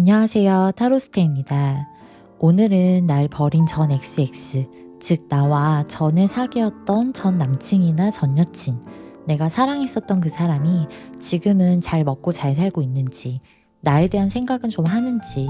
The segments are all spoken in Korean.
안녕하세요. 타로스테입니다. 오늘은 날 버린 전 XX, 즉 나와 전에 사귀었던 전 남친이나 전 여친, 내가 사랑했었던 그 사람이 지금은 잘 먹고 잘 살고 있는지, 나에 대한 생각은 좀 하는지,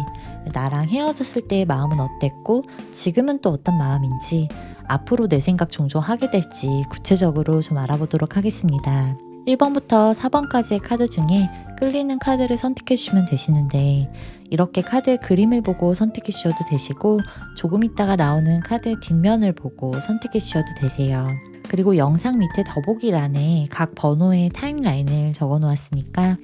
나랑 헤어졌을 때의 마음은 어땠고 지금은 또 어떤 마음인지, 앞으로 내 생각 종종 하게 될지 구체적으로 좀 알아보도록 하겠습니다. 1번부터 4번까지의 카드 중에 끌리는 카드를 선택해 주시면 되시는데, 이렇게 카드의 그림을 보고 선택해 주셔도 되시고, 조금 있다가 나오는 카드의 뒷면을 보고 선택해 주셔도 되세요. 그리고 영상 밑에 더보기란에 각 번호의 타임라인을 적어 놓았으니까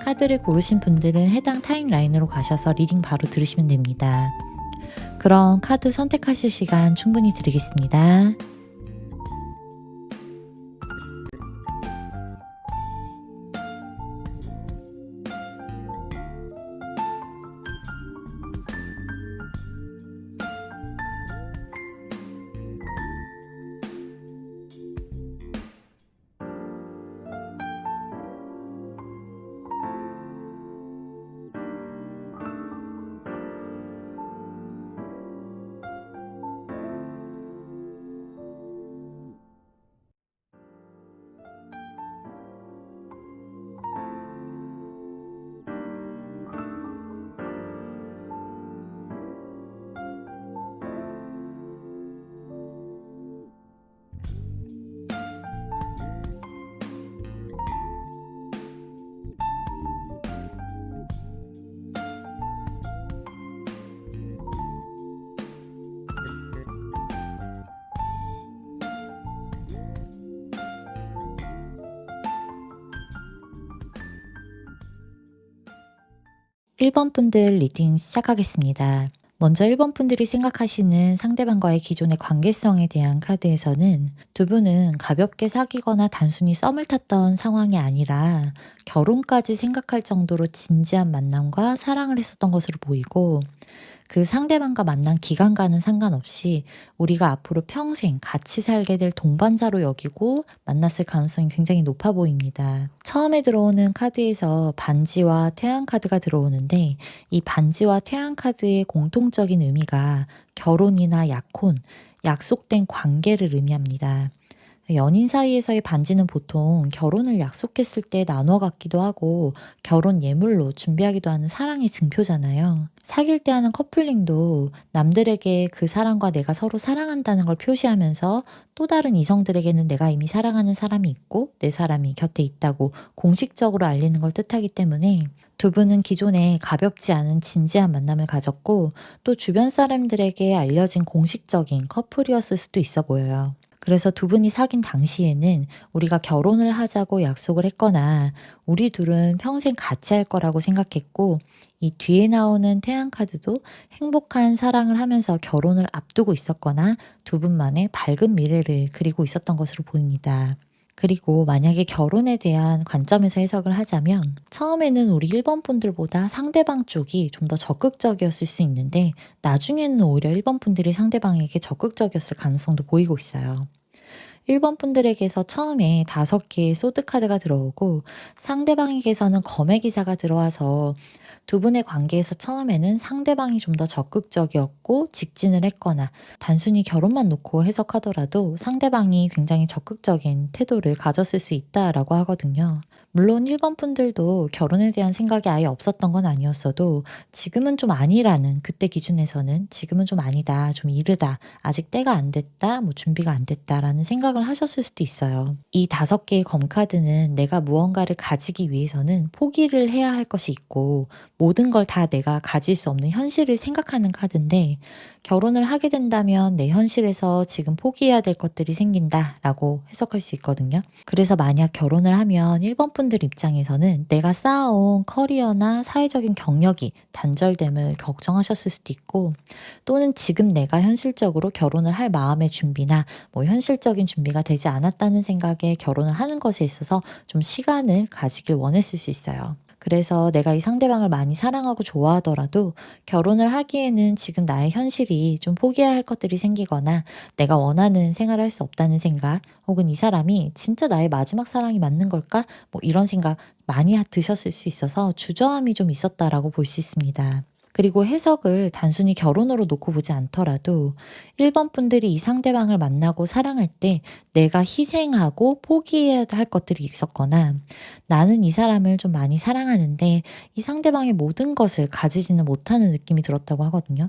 카드를 고르신 분들은 해당 타임라인으로 가셔서 리딩 바로 들으시면 됩니다. 그럼 카드 선택하실 시간 충분히 드리겠습니다. 1번 분들 리딩 시작하겠습니다. 먼저 1번 분들이 생각하시는 상대방과의 기존의 관계성에 대한 카드에서는 두 분은 가볍게 사귀거나 단순히 썸을 탔던 상황이 아니라 결혼까지 생각할 정도로 진지한 만남과 사랑을 했었던 것으로 보이고, 그 상대방과 만난 기간과는 상관없이 우리가 앞으로 평생 같이 살게 될 동반자로 여기고 만났을 가능성이 굉장히 높아 보입니다. 처음에 들어오는 카드에서 반지와 태양 카드가 들어오는데, 이 반지와 태양 카드의 공통적인 의미가 결혼이나 약혼, 약속된 관계를 의미합니다. 연인 사이에서의 반지는 보통 결혼을 약속했을 때 나눠 갖기도 하고 결혼 예물로 준비하기도 하는 사랑의 증표잖아요. 사귈 때 하는 커플링도 남들에게 그 사람과 내가 서로 사랑한다는 걸 표시하면서 또 다른 이성들에게는 내가 이미 사랑하는 사람이 있고 내 사람이 곁에 있다고 공식적으로 알리는 걸 뜻하기 때문에, 두 분은 기존에 가볍지 않은 진지한 만남을 가졌고 또 주변 사람들에게 알려진 공식적인 커플이었을 수도 있어 보여요. 그래서 두 분이 사귄 당시에는 우리가 결혼을 하자고 약속을 했거나 우리 둘은 평생 같이 할 거라고 생각했고, 이 뒤에 나오는 태양 카드도 행복한 사랑을 하면서 결혼을 앞두고 있었거나 두 분만의 밝은 미래를 그리고 있었던 것으로 보입니다. 그리고 만약에 결혼에 대한 관점에서 해석을 하자면, 처음에는 우리 1번 분들보다 상대방 쪽이 좀 더 적극적이었을 수 있는데 나중에는 오히려 1번 분들이 상대방에게 적극적이었을 가능성도 보이고 있어요. 1번 분들에게서 처음에 5개의 소드 카드가 들어오고 상대방에게서는 검의 기사가 들어와서, 두 분의 관계에서 처음에는 상대방이 좀 더 적극적이었고 직진을 했거나, 단순히 결혼만 놓고 해석하더라도 상대방이 굉장히 적극적인 태도를 가졌을 수 있다라고 하거든요. 물론 1번 분들도 결혼에 대한 생각이 아예 없었던 건 아니었어도 지금은 좀 아니라는, 그때 기준에서는 지금은 좀 아니다, 좀 이르다, 아직 때가 안 됐다, 뭐 준비가 안 됐다라는 생각을 하셨을 수도 있어요. 이 5개의 검카드는 내가 무언가를 가지기 위해서는 포기를 해야 할 것이 있고 모든 걸 다 내가 가질 수 없는 현실을 생각하는 카드인데, 결혼을 하게 된다면 내 현실에서 지금 포기해야 될 것들이 생긴다라고 해석할 수 있거든요. 그래서 만약 결혼을 하면 1번 분들 입장에서는 내가 쌓아온 커리어나 사회적인 경력이 단절됨을 걱정하셨을 수도 있고, 또는 지금 내가 현실적으로 결혼을 할 마음의 준비나 뭐 현실적인 준비가 되지 않았다는 생각에 결혼을 하는 것에 있어서 좀 시간을 가지길 원했을 수 있어요. 그래서 내가 이 상대방을 많이 사랑하고 좋아하더라도 결혼을 하기에는 지금 나의 현실이 좀 포기해야 할 것들이 생기거나 내가 원하는 생활을 할 수 없다는 생각, 혹은 이 사람이 진짜 나의 마지막 사랑이 맞는 걸까? 뭐 이런 생각 많이 드셨을 수 있어서 주저함이 좀 있었다라고 볼 수 있습니다. 그리고 해석을 단순히 결혼으로 놓고 보지 않더라도 1번 분들이 이 상대방을 만나고 사랑할 때 내가 희생하고 포기해야 할 것들이 있었거나, 나는 이 사람을 좀 많이 사랑하는데 이 상대방의 모든 것을 가지지는 못하는 느낌이 들었다고 하거든요.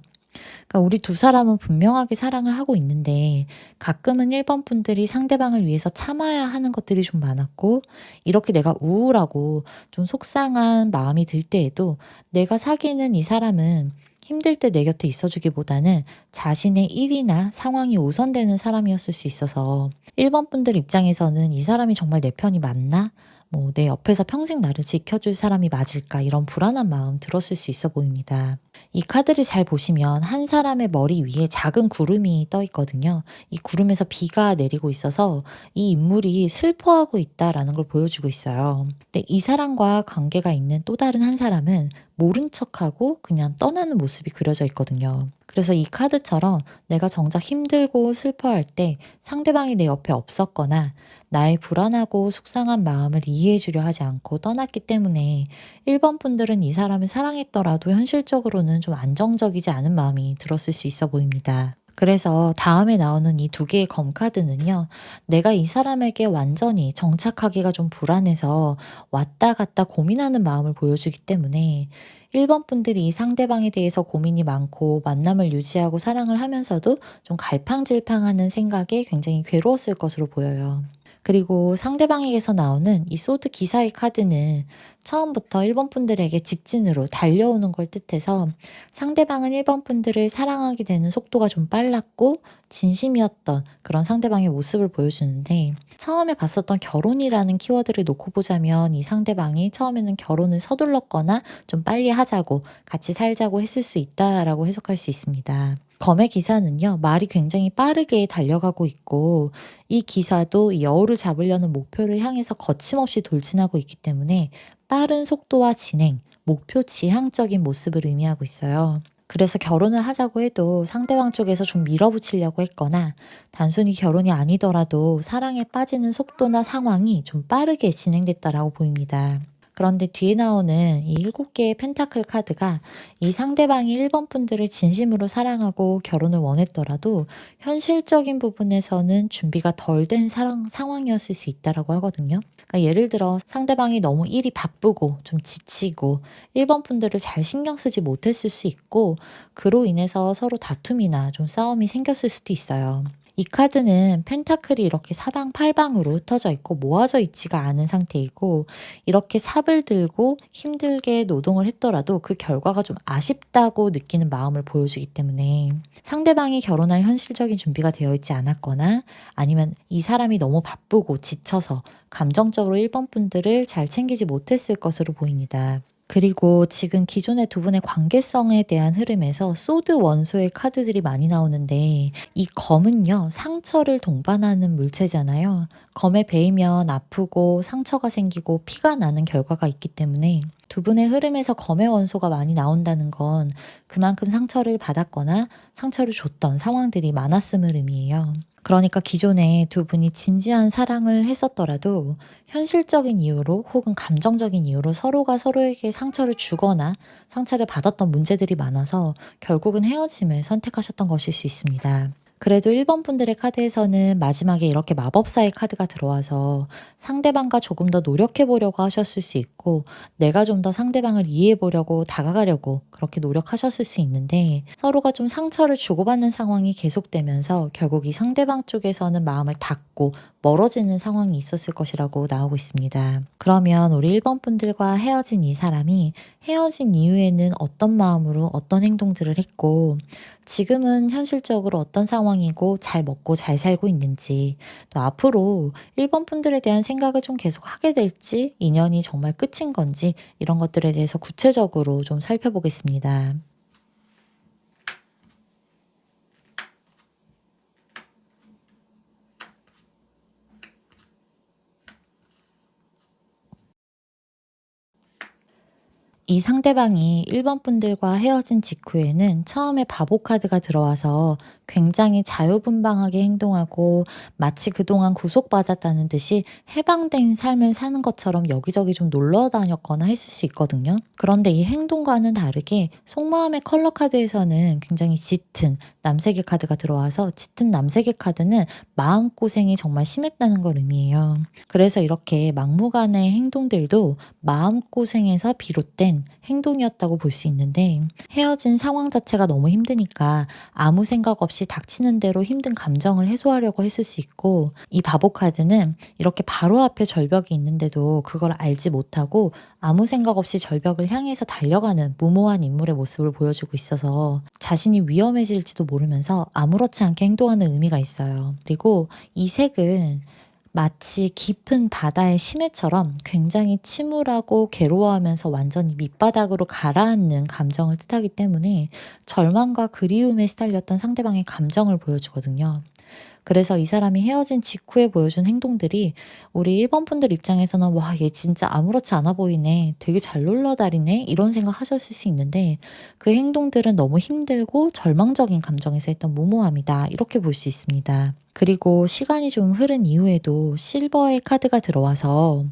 그러니까 우리 두 사람은 분명하게 사랑을 하고 있는데 가끔은 1번 분들이 상대방을 위해서 참아야 하는 것들이 좀 많았고, 이렇게 내가 우울하고 좀 속상한 마음이 들 때에도 내가 사귀는 이 사람은 힘들 때 내 곁에 있어주기보다는 자신의 일이나 상황이 우선되는 사람이었을 수 있어서 1번 분들 입장에서는 이 사람이 정말 내 편이 맞나? 뭐 내 옆에서 평생 나를 지켜줄 사람이 맞을까? 이런 불안한 마음 들었을 수 있어 보입니다. 이 카드를 잘 보시면 한 사람의 머리 위에 작은 구름이 떠 있거든요. 이 구름에서 비가 내리고 있어서 이 인물이 슬퍼하고 있다라는 걸 보여주고 있어요. 근데 이 사람과 관계가 있는 또 다른 한 사람은 모른 척하고 그냥 떠나는 모습이 그려져 있거든요. 그래서 이 카드처럼 내가 정작 힘들고 슬퍼할 때 상대방이 내 옆에 없었거나 나의 불안하고 속상한 마음을 이해해 주려 하지 않고 떠났기 때문에 1번 분들은 이 사람을 사랑했더라도 현실적으로는 좀 안정적이지 않은 마음이 들었을 수 있어 보입니다. 그래서 다음에 나오는 이 두 개의 검 카드는요, 내가 이 사람에게 완전히 정착하기가 좀 불안해서 왔다 갔다 고민하는 마음을 보여주기 때문에 1번 분들이 이 상대방에 대해서 고민이 많고 만남을 유지하고 사랑을 하면서도 좀 갈팡질팡하는 생각에 굉장히 괴로웠을 것으로 보여요. 그리고 상대방에게서 나오는 이 소드 기사의 카드는 처음부터 1번 분들에게 직진으로 달려오는 걸 뜻해서 상대방은 1번 분들을 사랑하게 되는 속도가 좀 빨랐고 진심이었던 그런 상대방의 모습을 보여주는데, 처음에 봤었던 결혼이라는 키워드를 놓고 보자면 이 상대방이 처음에는 결혼을 서둘렀거나 좀 빨리 하자고 같이 살자고 했을 수 있다라고 해석할 수 있습니다. 검의 기사는요, 말이 굉장히 빠르게 달려가고 있고 이 기사도 이 여우를 잡으려는 목표를 향해서 거침없이 돌진하고 있기 때문에 빠른 속도와 진행, 목표 지향적인 모습을 의미하고 있어요. 그래서 결혼을 하자고 해도 상대방 쪽에서 좀 밀어붙이려고 했거나 단순히 결혼이 아니더라도 사랑에 빠지는 속도나 상황이 좀 빠르게 진행됐다라고 보입니다. 그런데 뒤에 나오는 이 7개의 펜타클 카드가 이 상대방이 1번 분들을 진심으로 사랑하고 결혼을 원했더라도 현실적인 부분에서는 준비가 덜 된 상황이었을 수 있다라고 하거든요. 그러니까 예를 들어 상대방이 너무 일이 바쁘고 좀 지치고 1번 분들을 잘 신경 쓰지 못했을 수 있고, 그로 인해서 서로 다툼이나 좀 싸움이 생겼을 수도 있어요. 이 카드는 펜타클이 이렇게 사방팔방으로 흩어져 있고 모아져 있지가 않은 상태이고, 이렇게 삽을 들고 힘들게 노동을 했더라도 그 결과가 좀 아쉽다고 느끼는 마음을 보여주기 때문에 상대방이 결혼할 현실적인 준비가 되어 있지 않았거나 아니면 이 사람이 너무 바쁘고 지쳐서 감정적으로 1번 분들을 잘 챙기지 못했을 것으로 보입니다. 그리고 지금 기존의 두 분의 관계성에 대한 흐름에서 소드 원소의 카드들이 많이 나오는데, 이 검은요, 상처를 동반하는 물체잖아요. 검에 베이면 아프고 상처가 생기고 피가 나는 결과가 있기 때문에 두 분의 흐름에서 검의 원소가 많이 나온다는 건 그만큼 상처를 받았거나 상처를 줬던 상황들이 많았음을 의미해요. 그러니까 기존에 두 분이 진지한 사랑을 했었더라도 현실적인 이유로 혹은 감정적인 이유로 서로가 서로에게 상처를 주거나 상처를 받았던 문제들이 많아서 결국은 헤어짐을 선택하셨던 것일 수 있습니다. 그래도 1번 분들의 카드에서는 마지막에 이렇게 마법사의 카드가 들어와서 상대방과 조금 더 노력해 보려고 하셨을 수 있고, 내가 좀 더 상대방을 이해해 보려고 다가가려고 그렇게 노력하셨을 수 있는데, 서로가 좀 상처를 주고받는 상황이 계속되면서 결국 이 상대방 쪽에서는 마음을 닫고 멀어지는 상황이 있었을 것이라고 나오고 있습니다. 그러면 우리 1번 분들과 헤어진 이 사람이 헤어진 이후에는 어떤 마음으로 어떤 행동들을 했고, 지금은 현실적으로 어떤 상황이고 잘 먹고 잘 살고 있는지, 또 앞으로 1번 분들에 대한 생각을 좀 계속 하게 될지, 인연이 정말 끝인 건지, 이런 것들에 대해서 구체적으로 좀 살펴보겠습니다. 이 상대방이 1번 분들과 헤어진 직후에는 처음에 바보 카드가 들어와서 굉장히 자유분방하게 행동하고 마치 그동안 구속받았다는 듯이 해방된 삶을 사는 것처럼 여기저기 좀 놀러 다녔거나 했을 수 있거든요. 그런데 이 행동과는 다르게 속마음의 컬러 카드에서는 굉장히 짙은 남색의 카드가 들어와서, 짙은 남색의 카드는 마음고생이 정말 심했다는 걸 의미해요. 그래서 이렇게 막무가내의 행동들도 마음고생에서 비롯된 행동이었다고 볼 수 있는데, 헤어진 상황 자체가 너무 힘드니까 아무 생각 없이 닥치는 대로 힘든 감정을 해소하려고 했을 수 있고, 이 바보 카드는 이렇게 바로 앞에 절벽이 있는데도 그걸 알지 못하고 아무 생각 없이 절벽을 향해서 달려가는 무모한 인물의 모습을 보여주고 있어서 자신이 위험해질지도 모르면서 아무렇지 않게 행동하는 의미가 있어요. 그리고 이 색은 마치 깊은 바다의 심해처럼 굉장히 침울하고 괴로워하면서 완전히 밑바닥으로 가라앉는 감정을 뜻하기 때문에 절망과 그리움에 시달렸던 상대방의 감정을 보여주거든요. 그래서 이 사람이 헤어진 직후에 보여준 행동들이 우리 1번 분들 입장에서는 와, 얘 진짜 아무렇지 않아 보이네, 되게 잘 놀러 다니네, 이런 생각 하셨을 수 있는데, 그 행동들은 너무 힘들고 절망적인 감정에서 했던 무모함이다, 이렇게 볼 수 있습니다. 그리고 시간이 좀 흐른 이후에도 실버의 카드가 들어와서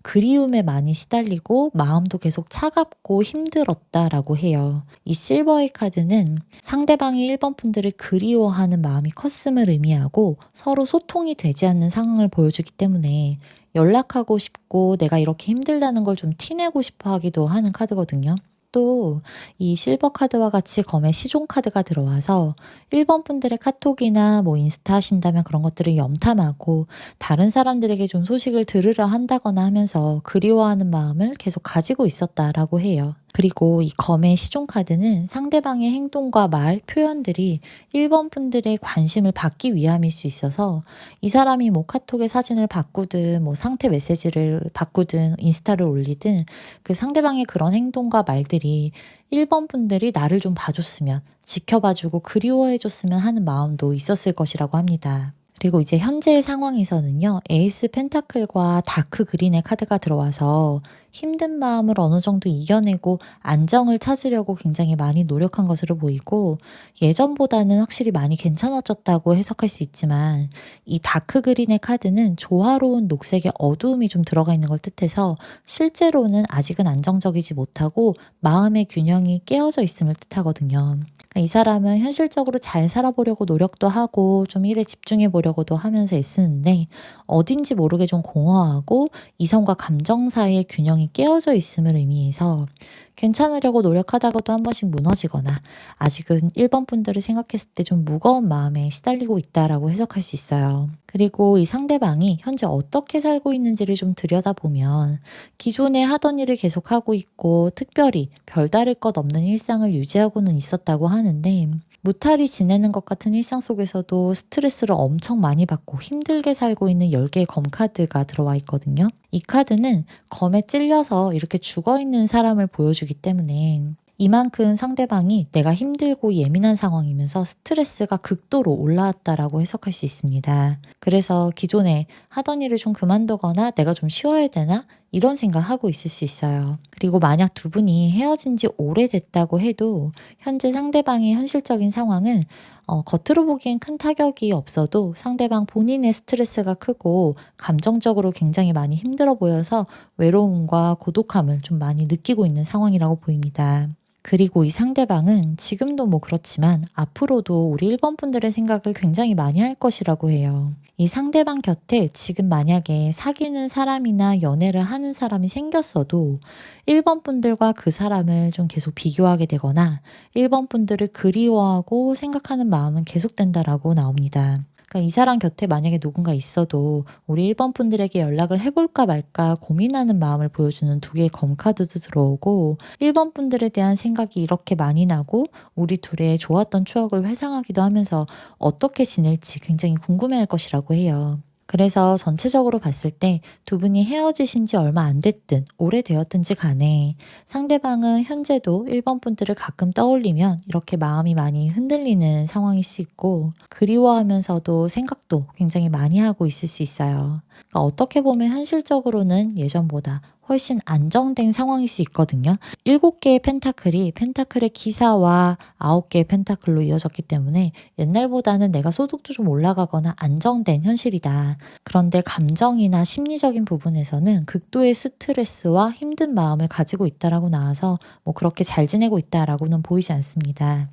그리움에 많이 시달리고 마음도 계속 차갑고 힘들었다라고 해요. 이 실버의 카드는 상대방이 1번 분들을 그리워하는 마음이 컸음을 의미하고 서로 소통이 되지 않는 상황을 보여주기 때문에 연락하고 싶고 내가 이렇게 힘들다는 걸 좀 티내고 싶어 하기도 하는 카드거든요. 또 이 실버 카드와 같이 검의 시종 카드가 들어와서 1번 분들의 카톡이나 뭐 인스타 하신다면 그런 것들을 염탐하고 다른 사람들에게 좀 소식을 들으려 한다거나 하면서 그리워하는 마음을 계속 가지고 있었다라고 해요. 그리고 이 검의 시종 카드는 상대방의 행동과 말, 표현들이 1번 분들의 관심을 받기 위함일 수 있어서 이 사람이 뭐 카톡에 사진을 바꾸든 뭐 상태 메시지를 바꾸든 인스타를 올리든 그 상대방의 그런 행동과 말들이 1번 분들이 나를 좀 봐줬으면, 지켜봐주고 그리워해줬으면 하는 마음도 있었을 것이라고 합니다. 그리고 이제 현재의 상황에서는요, 에이스 펜타클과 다크 그린의 카드가 들어와서 힘든 마음을 어느 정도 이겨내고 안정을 찾으려고 굉장히 많이 노력한 것으로 보이고, 예전보다는 확실히 많이 괜찮아졌다고 해석할 수 있지만, 이 다크 그린의 카드는 조화로운 녹색의 어두움이 좀 들어가 있는 걸 뜻해서 실제로는 아직은 안정적이지 못하고 마음의 균형이 깨어져 있음을 뜻하거든요. 이 사람은 현실적으로 잘 살아보려고 노력도 하고 좀 일에 집중해 보려고도 하면서 애쓰는데 어딘지 모르게 좀 공허하고 이성과 감정 사이의 균형이 깨어져 있음을 의미해서 괜찮으려고 노력하다가도 한 번씩 무너지거나 아직은 1번 분들을 생각했을 때 좀 무거운 마음에 시달리고 있다라고 해석할 수 있어요. 그리고 이 상대방이 현재 어떻게 살고 있는지를 좀 들여다보면 기존에 하던 일을 계속하고 있고 특별히 별다를 것 없는 일상을 유지하고는 있었다고 하는데, 무탈히 지내는 것 같은 일상 속에서도 스트레스를 엄청 많이 받고 힘들게 살고 있는 10개의 검 카드가 들어와 있거든요. 이 카드는 검에 찔려서 이렇게 죽어 있는 사람을 보여주기 때문에 이만큼 상대방이 내가 힘들고 예민한 상황이면서 스트레스가 극도로 올라왔다라고 해석할 수 있습니다. 그래서 기존에 하던 일을 좀 그만두거나 내가 좀 쉬어야 되나? 이런 생각하고 있을 수 있어요. 그리고 만약 두 분이 헤어진 지 오래됐다고 해도 현재 상대방의 현실적인 상황은 겉으로 보기엔 큰 타격이 없어도 상대방 본인의 스트레스가 크고 감정적으로 굉장히 많이 힘들어 보여서 외로움과 고독함을 좀 많이 느끼고 있는 상황이라고 보입니다. 그리고 이 상대방은 지금도 뭐 그렇지만 앞으로도 우리 1번 분들의 생각을 굉장히 많이 할 것이라고 해요. 이 상대방 곁에 지금 만약에 사귀는 사람이나 연애를 하는 사람이 생겼어도 1번 분들과 그 사람을 좀 계속 비교하게 되거나 1번 분들을 그리워하고 생각하는 마음은 계속된다라고 나옵니다. 그러니까 이 사람 곁에 만약에 누군가 있어도 우리 1번 분들에게 연락을 해볼까 말까 고민하는 마음을 보여주는 2개의 검카드도 들어오고, 1번 분들에 대한 생각이 이렇게 많이 나고 우리 둘의 좋았던 추억을 회상하기도 하면서 어떻게 지낼지 굉장히 궁금해할 것이라고 해요. 그래서 전체적으로 봤을 때 두 분이 헤어지신 지 얼마 안 됐든 오래되었든지 간에 상대방은 현재도 1번 분들을 가끔 떠올리면 이렇게 마음이 많이 흔들리는 상황일 수 있고, 그리워하면서도 생각도 굉장히 많이 하고 있을 수 있어요. 그러니까 어떻게 보면 현실적으로는 예전보다 훨씬 안정된 상황일 수 있거든요. 7개의 펜타클이 펜타클의 기사와 9개의 펜타클로 이어졌기 때문에 옛날보다는 내가 소득도 좀 올라가거나 안정된 현실이다. 그런데 감정이나 심리적인 부분에서는 극도의 스트레스와 힘든 마음을 가지고 있다라고 나와서 뭐 그렇게 잘 지내고 있다라고는 보이지 않습니다.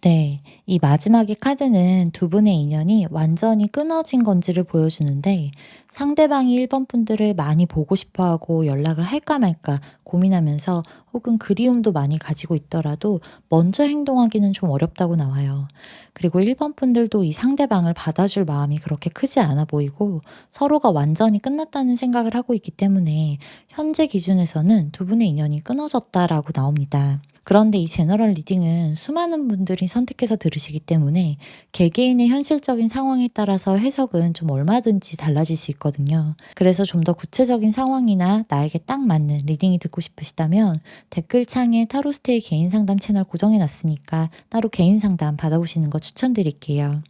네. 이 마지막의 카드는 두 분의 인연이 완전히 끊어진 건지를 보여주는데 상대방이 1번 분들을 많이 보고 싶어 하고 연락을 할까 말까 고민하면서 혹은 그리움도 많이 가지고 있더라도 먼저 행동하기는 좀 어렵다고 나와요. 그리고 1번 분들도 이 상대방을 받아줄 마음이 그렇게 크지 않아 보이고 서로가 완전히 끝났다는 생각을 하고 있기 때문에 현재 기준에서는 두 분의 인연이 끊어졌다라고 나옵니다. 그런데 이 제너럴 리딩은 수많은 분들이 선택해서 들으시기 때문에 개개인의 현실적인 상황에 따라서 해석은 좀 얼마든지 달라질 수 있거든요. 그래서 좀 더 구체적인 상황이나 나에게 딱 맞는 리딩이 듣고 싶으시다면 댓글창에 타로스테이 개인 상담 채널 고정해 놨으니까 따로 개인 상담 받아보시는 거 추천드릴게요.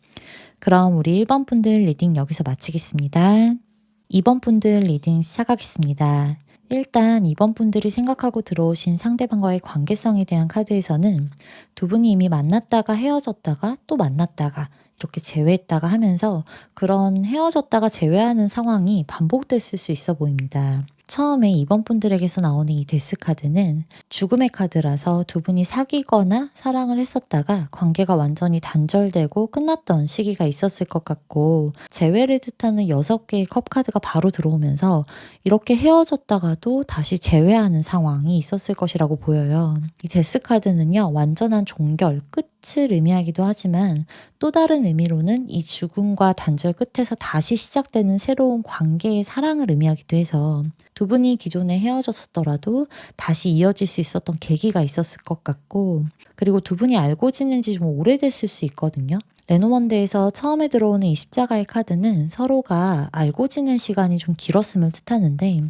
그럼 우리 1번 분들 리딩 여기서 마치겠습니다. 2번 분들 리딩 시작하겠습니다. 일단 2번 분들이 생각하고 들어오신 상대방과의 관계성에 대한 카드에서는 두 분이 이미 만났다가 헤어졌다가 또 만났다가 이렇게 재회했다가 하면서 그런 헤어졌다가 재회하는 상황이 반복됐을 수 있어 보입니다. 처음에 2번 분들에게서 나오는 이 데스 카드는 죽음의 카드라서 두 분이 사귀거나 사랑을 했었다가 관계가 완전히 단절되고 끝났던 시기가 있었을 것 같고 재회를 뜻하는 6개의 컵 카드가 바로 들어오면서 이렇게 헤어졌다가도 다시 재회하는 상황이 있었을 것이라고 보여요. 이 데스 카드는요, 완전한 종결, 끝을 의미하기도 하지만 또 다른 의미로는 이 죽음과 단절 끝에서 다시 시작되는 새로운 관계의 사랑을 의미하기도 해서 두 분이 기존에 헤어졌었더라도 다시 이어질 수 있었던 계기가 있었을 것 같고 그리고 두 분이 알고 지낸 지 좀 오래됐을 수 있거든요. 레노먼드에서 처음에 들어오는 이 십자가의 카드는 서로가 알고 지낸 시간이 좀 길었음을 뜻하는데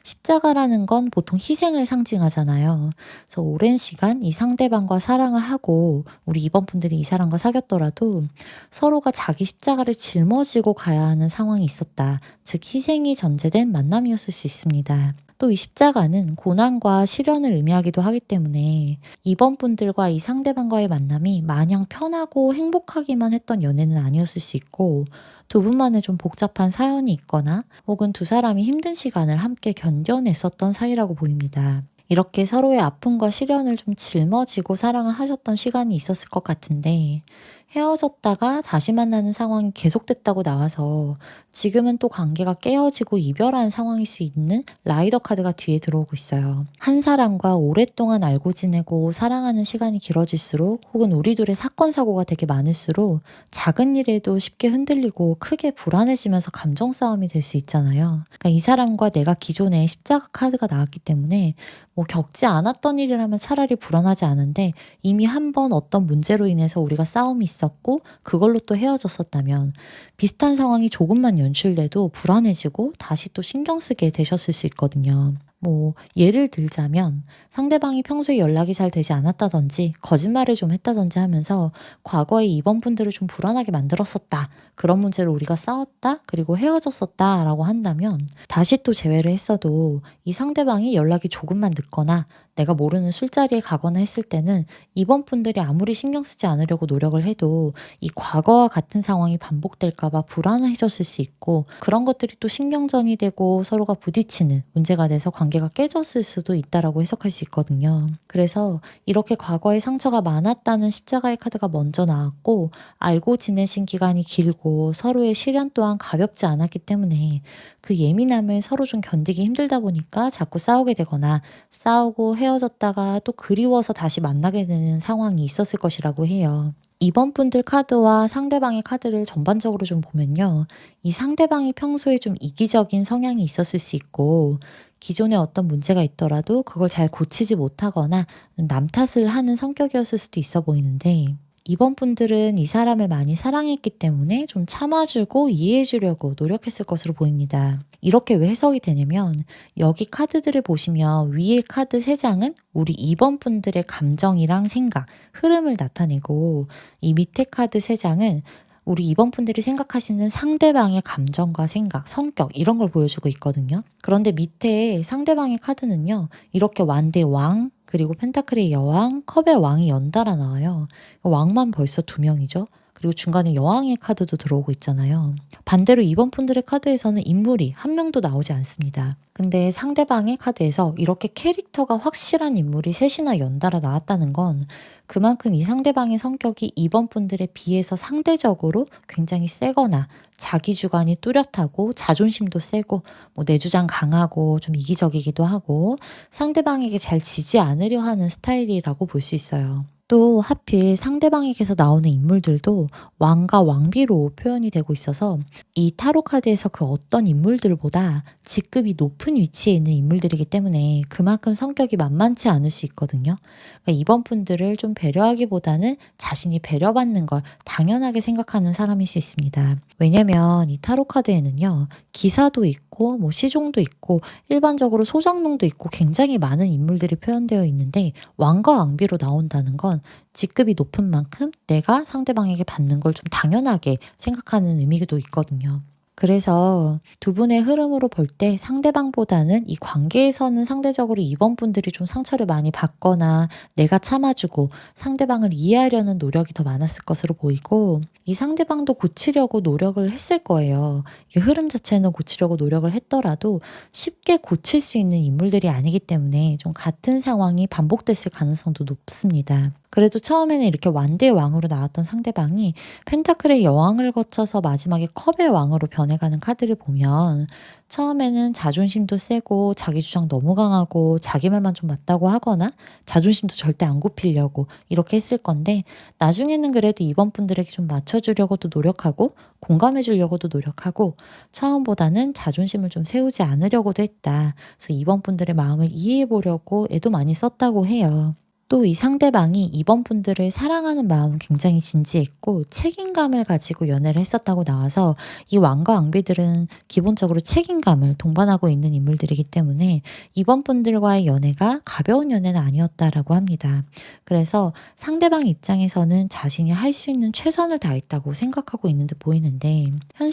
십자가라는 건 보통 희생을 상징하잖아요. 그래서 오랜 시간 이 상대방과 사랑을 하고 우리 2번 분들이 이 사람과 사귀었더라도 서로가 자기 십자가를 짊어지고 가야 하는 상황이 있었다. 즉 희생이 전제된 만남이었을 수 있습니다. 또 이 십자가는 고난과 시련을 의미하기도 하기 때문에 2번 분들과 이 상대방과의 만남이 마냥 편하고 행복하기만 했던 연애는 아니었을 수 있고 두 분만의 좀 복잡한 사연이 있거나 혹은 두 사람이 힘든 시간을 함께 견뎌냈었던 사이라고 보입니다. 이렇게 서로의 아픔과 시련을 좀 짊어지고 사랑을 하셨던 시간이 있었을 것 같은데 헤어졌다가 다시 만나는 상황이 계속됐다고 나와서 지금은 또 관계가 깨어지고 이별한 상황일 수 있는 라이더 카드가 뒤에 들어오고 있어요. 한 사람과 오랫동안 알고 지내고 사랑하는 시간이 길어질수록 혹은 우리 둘의 사건 사고가 되게 많을수록 작은 일에도 쉽게 흔들리고 크게 불안해지면서 감정 싸움이 될 수 있잖아요. 그러니까 이 사람과 내가 기존에 십자가 카드가 나왔기 때문에 뭐 겪지 않았던 일이라면 차라리 불안하지 않은데 이미 한 번 어떤 문제로 인해서 우리가 싸움이 있었고 그걸로 또 헤어졌었다면 비슷한 상황이 조금만 연출돼도 불안해지고 다시 또 신경 쓰게 되셨을 수 있거든요. 뭐 예를 들자면 상대방이 평소에 연락이 잘 되지 않았다든지 거짓말을 좀 했다든지 하면서 과거에 2번 분들을 좀 불안하게 만들었었다. 그런 문제로 우리가 싸웠다. 그리고 헤어졌었다. 라고 한다면 다시 또 재회를 했어도 이 상대방이 연락이 조금만 늦거나 내가 모르는 술자리에 가거나 했을 때는 2번 분들이 아무리 신경 쓰지 않으려고 노력을 해도 이 과거와 같은 상황이 반복될까 봐 불안해졌을 수 있고 그런 것들이 또 신경전이 되고 서로가 부딪히는 문제가 돼서 관계가 깨졌을 수도 있다라고 해석할 수 있거든요. 그래서 이렇게 과거에 상처가 많았다는 십자가의 카드가 먼저 나왔고 알고 지내신 기간이 길고 서로의 시련 또한 가볍지 않았기 때문에 그 예민함을 서로 좀 견디기 힘들다 보니까 자꾸 싸우게 되거나 싸우고 헤어졌다가 또 그리워서 다시 만나게 되는 상황이 있었을 것이라고 해요. 2번 분들 카드와 상대방의 카드를 전반적으로 좀 보면요. 이 상대방이 평소에 좀 이기적인 성향이 있었을 수 있고 기존에 어떤 문제가 있더라도 그걸 잘 고치지 못하거나 남 탓을 하는 성격이었을 수도 있어 보이는데 2번 분들은 이 사람을 많이 사랑했기 때문에 좀 참아주고 이해해주려고 노력했을 것으로 보입니다. 이렇게 왜 해석이 되냐면 여기 카드들을 보시면 위에 카드 3장은 우리 2번 분들의 감정이랑 생각, 흐름을 나타내고 이 밑에 카드 3장은 우리 2번 분들이 생각하시는 상대방의 감정과 생각, 성격 이런 걸 보여주고 있거든요. 그런데 밑에 상대방의 카드는요. 이렇게 완대 왕, 그리고 펜타클의 여왕, 컵의 왕이 연달아 나와요. 왕만 벌써 2명이죠. 그리고 중간에 여왕의 카드도 들어오고 있잖아요. 반대로 2번 분들의 카드에서는 인물이 1명도 나오지 않습니다. 근데 상대방의 카드에서 이렇게 캐릭터가 확실한 인물이 3이나 연달아 나왔다는 건 그만큼 이 상대방의 성격이 2번 분들에 비해서 상대적으로 굉장히 세거나 자기 주관이 뚜렷하고 자존심도 세고 뭐 내 주장 강하고 좀 이기적이기도 하고 상대방에게 잘 지지 않으려 하는 스타일이라고 볼 수 있어요. 또 하필 상대방에게서 나오는 인물들도 왕과 왕비로 표현이 되고 있어서 이 타로 카드에서 그 어떤 인물들보다 직급이 높은 위치에 있는 인물들이기 때문에 그만큼 성격이 만만치 않을 수 있거든요. 그러니까 이번 분들을 좀 배려하기보다는 자신이 배려받는 걸 당연하게 생각하는 사람일 수 있습니다. 왜냐면 이 타로 카드에는요. 기사도 있고 뭐 시종도 있고 일반적으로 소장농도 있고 굉장히 많은 인물들이 표현되어 있는데 왕과 왕비로 나온다는 건 직급이 높은 만큼 내가 상대방에게 받는 걸 좀 당연하게 생각하는 의미도 있거든요. 그래서 두 분의 흐름으로 볼 때 상대방보다는 이 관계에서는 상대적으로 2번 분들이 좀 상처를 많이 받거나 내가 참아주고 상대방을 이해하려는 노력이 더 많았을 것으로 보이고 이 상대방도 고치려고 노력을 했을 거예요. 이 흐름 자체는 고치려고 노력을 했더라도 쉽게 고칠 수 있는 인물들이 아니기 때문에 좀 같은 상황이 반복됐을 가능성도 높습니다. 그래도 처음에는 이렇게 완대의 왕으로 나왔던 상대방이 펜타클의 여왕을 거쳐서 마지막에 컵의 왕으로 변해가는 카드를 보면 처음에는 자존심도 세고 자기 주장 너무 강하고 자기 말만 좀 맞다고 하거나 자존심도 절대 안 굽히려고 이렇게 했을 건데 나중에는 그래도 이번 분들에게 좀 맞춰주려고도 노력하고 공감해 주려고도 노력하고 처음보다는 자존심을 좀 세우지 않으려고도 했다. 그래서 이번 분들의 마음을 이해해 보려고 애도 많이 썼다고 해요. 또 이 상대방이 이번 분들을 사랑하는 마음은 굉장히 진지했고 책임감을 가지고 연애를 했었다고 나와서 이 왕과 왕비들은 기본적으로 책임감을 동반하고 있는 인물들이기 때문에 이번 분들과의 연애가 가벼운 연애는 아니었다라고 합니다. 그래서 상대방 입장에서는 자신이 할 수 있는 최선을 다했다고 생각하고 있는 듯 보이는데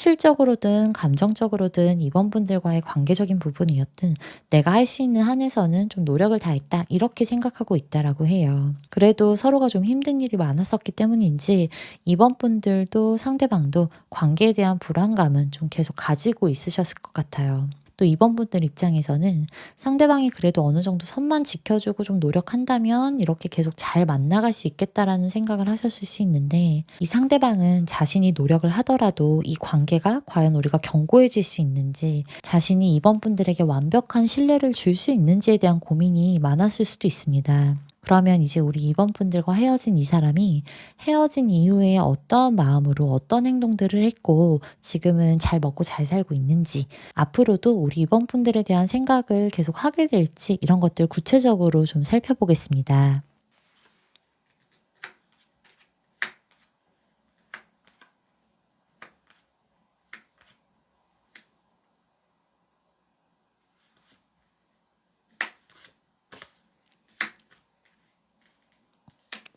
현실적으로든 감정적으로든 이번 분들과의 관계적인 부분이었든 내가 할 수 있는 한에서는 좀 노력을 다했다 이렇게 생각하고 있다라고 해요. 그래도 서로가 좀 힘든 일이 많았었기 때문인지 이번 분들도 상대방도 관계에 대한 불안감은 좀 계속 가지고 있으셨을 것 같아요. 또 이번 분들 입장에서는 상대방이 그래도 어느 정도 선만 지켜주고 좀 노력한다면 이렇게 계속 잘 만나갈 수 있겠다라는 생각을 하셨을 수 있는데 이 상대방은 자신이 노력을 하더라도 이 관계가 과연 우리가 견고해질 수 있는지 자신이 이번 분들에게 완벽한 신뢰를 줄 수 있는지에 대한 고민이 많았을 수도 있습니다. 그러면 이제 우리 이번 분들과 헤어진 이 사람이 헤어진 이후에 어떤 마음으로 어떤 행동들을 했고 지금은 잘 먹고 잘 살고 있는지 앞으로도 우리 이번 분들에 대한 생각을 계속 하게 될지 이런 것들 구체적으로 좀 살펴보겠습니다.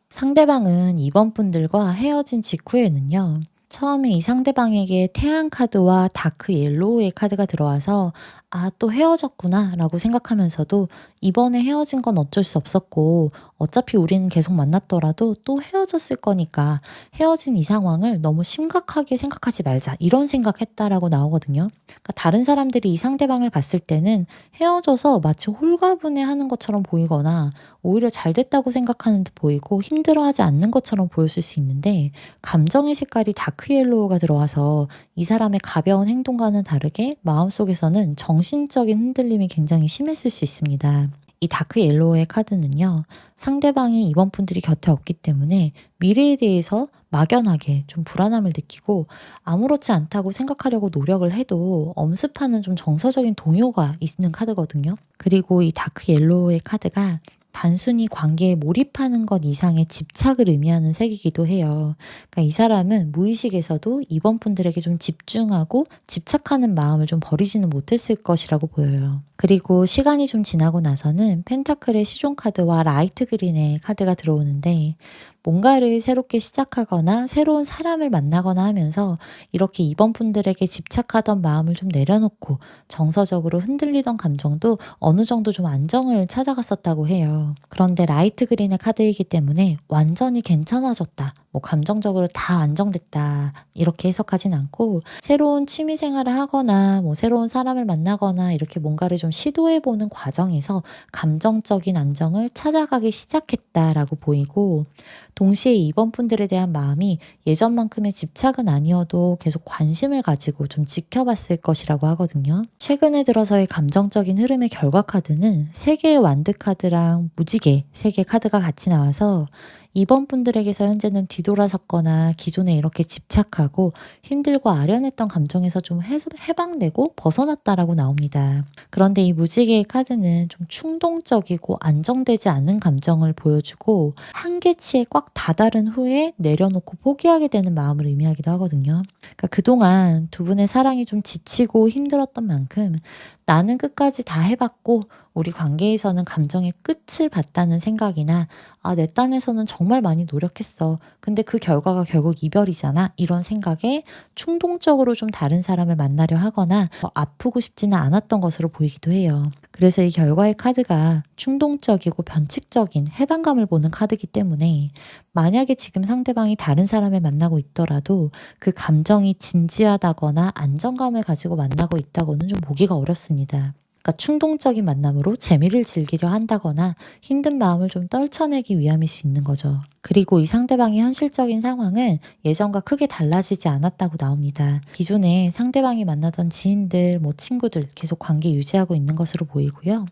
상대방은 이번 분들과 헤어진 직후에는요. 처음에 이 상대방에게 태양 카드와 다크 옐로우의 카드가 들어와서 아, 또 헤어졌구나 라고 생각하면서도 이번에 헤어진 건 어쩔 수 없었고 어차피 우리는 계속 만났더라도 또 헤어졌을 거니까 헤어진 이 상황을 너무 심각하게 생각하지 말자 이런 생각했다라고 나오거든요. 그러니까 다른 사람들이 이 상대방을 봤을 때는 헤어져서 마치 홀가분해하는 것처럼 보이거나 오히려 잘 됐다고 생각하는 듯 보이고 힘들어하지 않는 것처럼 보였을 수 있는데 감정의 색깔이 다크 옐로우가 들어와서 이 사람의 가벼운 행동과는 다르게 마음속에서는 정신적인 흔들림이 굉장히 심했을 수 있습니다. 이 다크 옐로우의 카드는요. 상대방이 이번 분들이 곁에 없기 때문에 미래에 대해서 막연하게 좀 불안함을 느끼고 아무렇지 않다고 생각하려고 노력을 해도 엄습하는 좀 정서적인 동요가 있는 카드거든요. 그리고 이 다크 옐로우의 카드가 단순히 관계에 몰입하는 것 이상의 집착을 의미하는 색이기도 해요. 그러니까 이 사람은 무의식에서도 이번 분들에게 좀 집중하고 집착하는 마음을 좀 버리지는 못했을 것이라고 보여요. 그리고 시간이 좀 지나고 나서는 펜타클의 시종 카드와 라이트 그린의 카드가 들어오는데, 뭔가를 새롭게 시작하거나 새로운 사람을 만나거나 하면서 이렇게 이번 분들에게 집착하던 마음을 좀 내려놓고 정서적으로 흔들리던 감정도 어느 정도 좀 안정을 찾아갔었다고 해요. 그런데 라이트 그린의 카드이기 때문에 완전히 괜찮아졌다, 감정적으로 다 안정됐다, 이렇게 해석하진 않고, 새로운 취미 생활을 하거나 새로운 사람을 만나거나 이렇게 뭔가를 좀 시도해보는 과정에서 감정적인 안정을 찾아가기 시작했다라고 보이고, 동시에 이번 분들에 대한 마음이 예전만큼의 집착은 아니어도 계속 관심을 가지고 좀 지켜봤을 것이라고 하거든요. 최근에 들어서의 감정적인 흐름의 결과 카드는 3개의 완드 카드랑 무지개 3개 카드가 같이 나와서, 이번 분들에게서 현재는 뒤돌아섰거나 기존에 이렇게 집착하고 힘들고 아련했던 감정에서 좀 해방되고 벗어났다라고 나옵니다. 그런데 이 무지개의 카드는 좀 충동적이고 안정되지 않은 감정을 보여주고, 한계치에 꽉 다다른 후에 내려놓고 포기하게 되는 마음을 의미하기도 하거든요. 그러니까 그동안 두 분의 사랑이 좀 지치고 힘들었던 만큼 나는 끝까지 다 해봤고 우리 관계에서는 감정의 끝을 봤다는 생각이나, 내 딴에서는 정말 많이 노력했어, 근데 그 결과가 결국 이별이잖아, 이런 생각에 충동적으로 좀 다른 사람을 만나려 하거나 아프고 싶지는 않았던 것으로 보이기도 해요. 그래서 이 결과의 카드가 충동적이고 변칙적인 해방감을 보는 카드이기 때문에, 만약에 지금 상대방이 다른 사람을 만나고 있더라도 그 감정이 진지하다거나 안정감을 가지고 만나고 있다고는 좀 보기가 어렵습니다. 그러니까 충동적인 만남으로 재미를 즐기려 한다거나 힘든 마음을 좀 떨쳐내기 위함일 수 있는 거죠. 그리고 이 상대방의 현실적인 상황은 예전과 크게 달라지지 않았다고 나옵니다. 기존에 상대방이 만나던 지인들, 친구들 계속 관계 유지하고 있는 것으로 보이고요.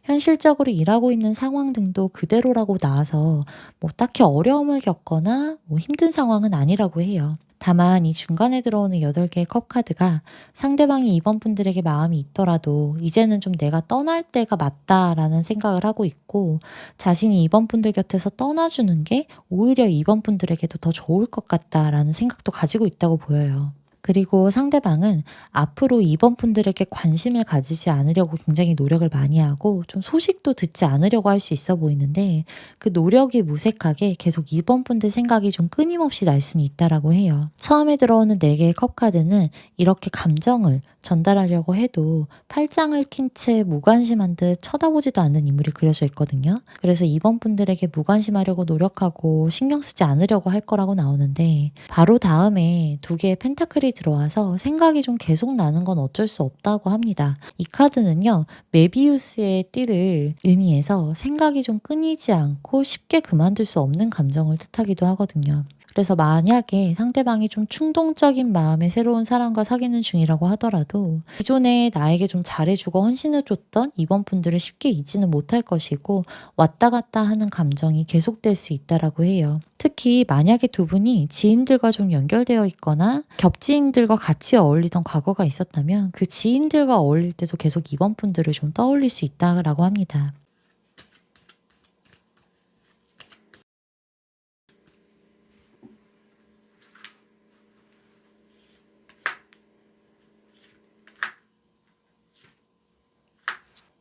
현실적으로 일하고 있는 상황 등도 그대로라고 나와서 딱히 어려움을 겪거나 힘든 상황은 아니라고 해요. 다만 이 중간에 들어오는 8개의 컵 카드가 상대방이 이번 분들에게 마음이 있더라도 이제는 좀 내가 떠날 때가 맞다라는 생각을 하고 있고, 자신이 이번 분들 곁에서 떠나주는 게 오히려 이번 분들에게도 더 좋을 것 같다라는 생각도 가지고 있다고 보여요. 그리고 상대방은 앞으로 이번 분들에게 관심을 가지지 않으려고 굉장히 노력을 많이 하고 좀 소식도 듣지 않으려고 할 수 있어 보이는데, 그 노력이 무색하게 계속 이번 분들 생각이 좀 끊임없이 날 수는 있다라고 해요. 처음에 들어오는 4개의 컵 카드는 이렇게 감정을 전달하려고 해도 팔짱을 낀 채 무관심한 듯 쳐다보지도 않는 인물이 그려져 있거든요. 그래서 이번 분들에게 무관심하려고 노력하고 신경 쓰지 않으려고 할 거라고 나오는데, 바로 다음에 2개의 펜타클이 들어와서 생각이 좀 계속 나는 건 어쩔 수 없다고 합니다. 이 카드는요, 메비우스의 띠를 의미해서 생각이 좀 끊이지 않고 쉽게 그만둘 수 없는 감정을 뜻하기도 하거든요. 그래서 만약에 상대방이 좀 충동적인 마음에 새로운 사람과 사귀는 중이라고 하더라도 기존에 나에게 좀 잘해주고 헌신해줬던 이번 분들을 쉽게 잊지는 못할 것이고, 왔다 갔다 하는 감정이 계속될 수 있다라고 해요. 특히 만약에 두 분이 지인들과 좀 연결되어 있거나 겹지인들과 같이 어울리던 과거가 있었다면 그 지인들과 어울릴 때도 계속 이번 분들을 좀 떠올릴 수 있다라고 합니다.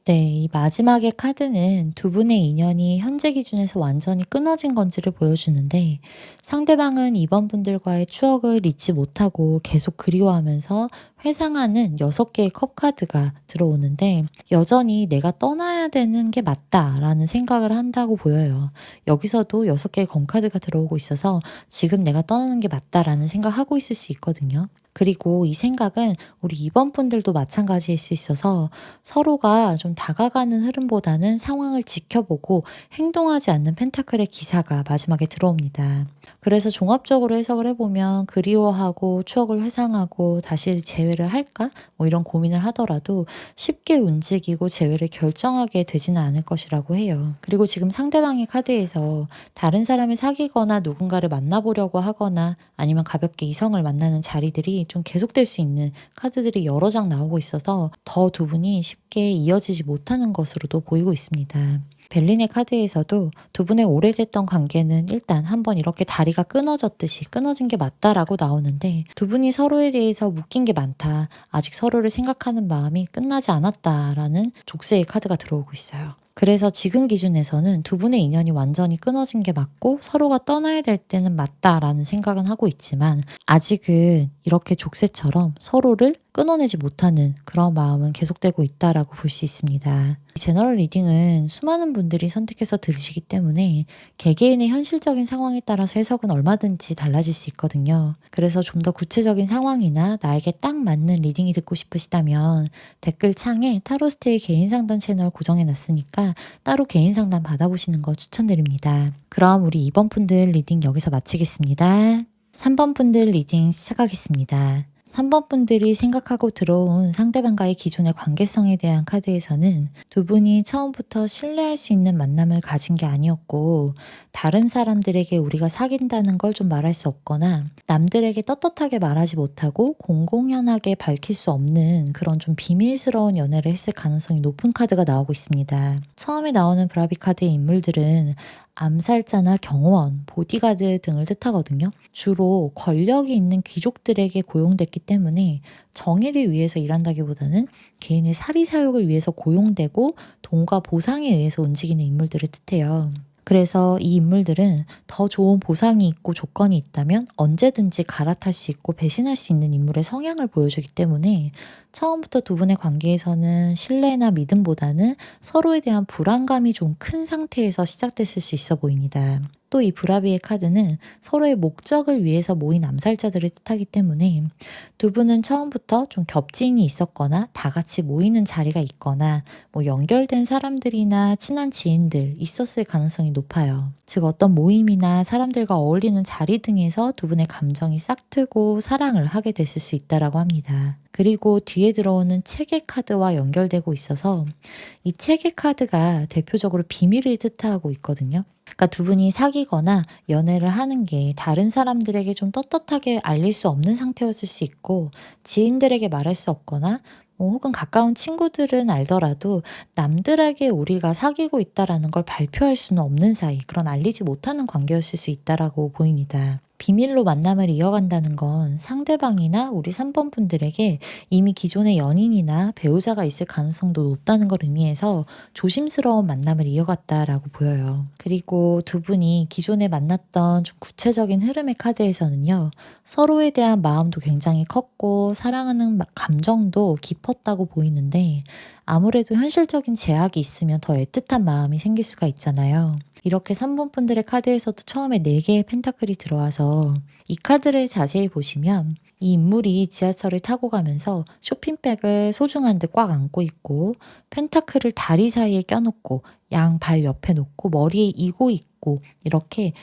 네, 이 마지막의 카드는 두 분의 인연이 현재 기준에서 완전히 끊어진 건지를 보여주는데, 상대방은 이번 분들과의 추억을 잊지 못하고 계속 그리워하면서 회상하는 6개의 컵 카드가 들어오는데, 여전히 내가 떠나야 되는 게 맞다라는 생각을 한다고 보여요. 여기서도 6개의 검 카드가 들어오고 있어서 지금 내가 떠나는 게 맞다라는 생각하고 있을 수 있거든요. 그리고 이 생각은 우리 이번 분들도 마찬가지일 수 있어서 서로가 좀 다가가는 흐름보다는 상황을 지켜보고 행동하지 않는 펜타클의 기사가 마지막에 들어옵니다. 그래서 종합적으로 해석을 해보면 그리워하고 추억을 회상하고 다시 재회를 할까? 이런 고민을 하더라도 쉽게 움직이고 재회를 결정하게 되지는 않을 것이라고 해요. 그리고 지금 상대방의 카드에서 다른 사람을 사귀거나 누군가를 만나보려고 하거나 아니면 가볍게 이성을 만나는 자리들이 좀 계속될 수 있는 카드들이 여러 장 나오고 있어서 더 두 분이 쉽게 이어지지 못하는 것으로도 보이고 있습니다. 벨린의 카드에서도 두 분의 오래됐던 관계는 일단 한번 이렇게 다리가 끊어졌듯이 끊어진 게 맞다라고 나오는데, 두 분이 서로에 대해서 묶인 게 많다, 아직 서로를 생각하는 마음이 끝나지 않았다라는 족쇄의 카드가 들어오고 있어요. 그래서 지금 기준에서는 두 분의 인연이 완전히 끊어진 게 맞고 서로가 떠나야 될 때는 맞다라는 생각은 하고 있지만, 아직은 이렇게 족쇄처럼 서로를 끊어내지 못하는 그런 마음은 계속되고 있다라고 볼 수 있습니다. 제너럴 리딩은 수많은 분들이 선택해서 들으시기 때문에 개개인의 현실적인 상황에 따라서 해석은 얼마든지 달라질 수 있거든요. 그래서 좀 더 구체적인 상황이나 나에게 딱 맞는 리딩이 듣고 싶으시다면 댓글 창에 타로스테이 개인 상담 채널 고정해 놨으니까 따로 개인 상담 받아보시는 거 추천드립니다. 그럼 우리 2번 분들 리딩 여기서 마치겠습니다. 3번 분들 리딩 시작하겠습니다. 3번 분들이 생각하고 들어온 상대방과의 기존의 관계성에 대한 카드에서는 두 분이 처음부터 신뢰할 수 있는 만남을 가진 게 아니었고, 다른 사람들에게 우리가 사귄다는 걸 좀 말할 수 없거나 남들에게 떳떳하게 말하지 못하고 공공연하게 밝힐 수 없는 그런 좀 비밀스러운 연애를 했을 가능성이 높은 카드가 나오고 있습니다. 처음에 나오는 브라비 카드의 인물들은 암살자나 경호원, 보디가드 등을 뜻하거든요. 주로 권력이 있는 귀족들에게 고용됐기 때문에 정의를 위해서 일한다기보다는 개인의 사리사욕을 위해서 고용되고 돈과 보상에 의해서 움직이는 인물들을 뜻해요. 그래서 이 인물들은 더 좋은 보상이 있고 조건이 있다면 언제든지 갈아탈 수 있고 배신할 수 있는 인물의 성향을 보여주기 때문에 처음부터 두 분의 관계에서는 신뢰나 믿음보다는 서로에 대한 불안감이 좀 큰 상태에서 시작됐을 수 있어 보입니다. 또 이 브라비의 카드는 서로의 목적을 위해서 모인 암살자들을 뜻하기 때문에 두 분은 처음부터 좀 겹진이 있었거나 다 같이 모이는 자리가 있거나 연결된 사람들이나 친한 지인들 있었을 가능성이 높아요. 즉 어떤 모임이나 사람들과 어울리는 자리 등에서 두 분의 감정이 싹트고 사랑을 하게 됐을 수 있다라고 합니다. 그리고 뒤에 들어오는 체계 카드와 연결되고 있어서 이 체계 카드가 대표적으로 비밀을 뜻하고 있거든요. 그러니까 두 분이 사귀거나 연애를 하는 게 다른 사람들에게 좀 떳떳하게 알릴 수 없는 상태였을 수 있고, 지인들에게 말할 수 없거나 혹은 가까운 친구들은 알더라도 남들에게 우리가 사귀고 있다라는 걸 발표할 수는 없는 사이, 그런 알리지 못하는 관계였을 수 있다라고 보입니다. 비밀로 만남을 이어간다는 건 상대방이나 우리 3번 분들에게 이미 기존의 연인이나 배우자가 있을 가능성도 높다는 걸 의미해서 조심스러운 만남을 이어갔다라고 보여요. 그리고 두 분이 기존에 만났던 좀 구체적인 흐름의 카드에서는요, 서로에 대한 마음도 굉장히 컸고 사랑하는 감정도 깊었다고 보이는데, 아무래도 현실적인 제약이 있으면 더 애틋한 마음이 생길 수가 있잖아요. 이렇게 3번 분들의 카드에서도 처음에 4개의 펜타클이 들어와서 이 카드를 자세히 보시면 이 인물이 지하철을 타고 가면서 쇼핑백을 소중한 듯 꽉 안고 있고, 펜타클을 다리 사이에 껴놓고 양 발 옆에 놓고 머리에 이고 있고, 이렇게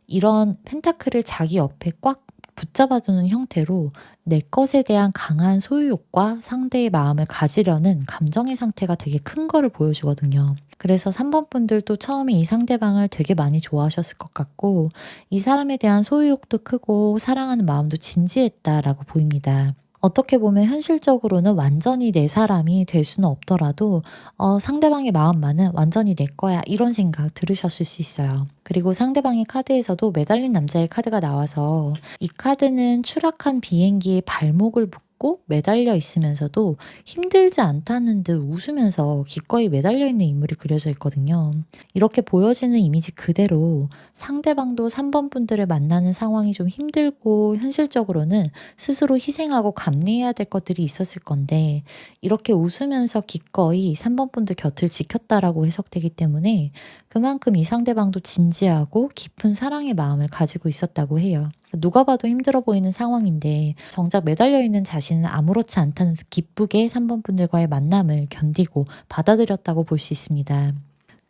이런 펜타클을 자기 옆에 꽉 붙잡아두는 형태로 내 것에 대한 강한 소유욕과 상대의 마음을 가지려는 감정의 상태가 되게 큰 거를 보여주거든요. 그래서 3번 분들도 처음에 이 상대방을 되게 많이 좋아하셨을 것 같고, 이 사람에 대한 소유욕도 크고 사랑하는 마음도 진지했다라고 보입니다. 어떻게 보면 현실적으로는 완전히 내 사람이 될 수는 없더라도 상대방의 마음만은 완전히 내 거야, 이런 생각 들으셨을 수 있어요. 그리고 상대방의 카드에서도 매달린 남자의 카드가 나와서 이 카드는 추락한 비행기의 발목을 묶고 매달려 있으면서도 힘들지 않다는 듯 웃으면서 기꺼이 매달려 있는 인물이 그려져 있거든요. 이렇게 보여지는 이미지 그대로 상대방도 3번 분들을 만나는 상황이 좀 힘들고 현실적으로는 스스로 희생하고 감내해야 될 것들이 있었을 건데, 이렇게 웃으면서 기꺼이 3번 분들 곁을 지켰다라고 해석되기 때문에 그만큼 이 상대방도 진지하고 깊은 사랑의 마음을 가지고 있었다고 해요. 누가 봐도 힘들어 보이는 상황인데 정작 매달려 있는 자신은 아무렇지 않다는 듯 기쁘게 3번 분들과의 만남을 견디고 받아들였다고 볼 수 있습니다.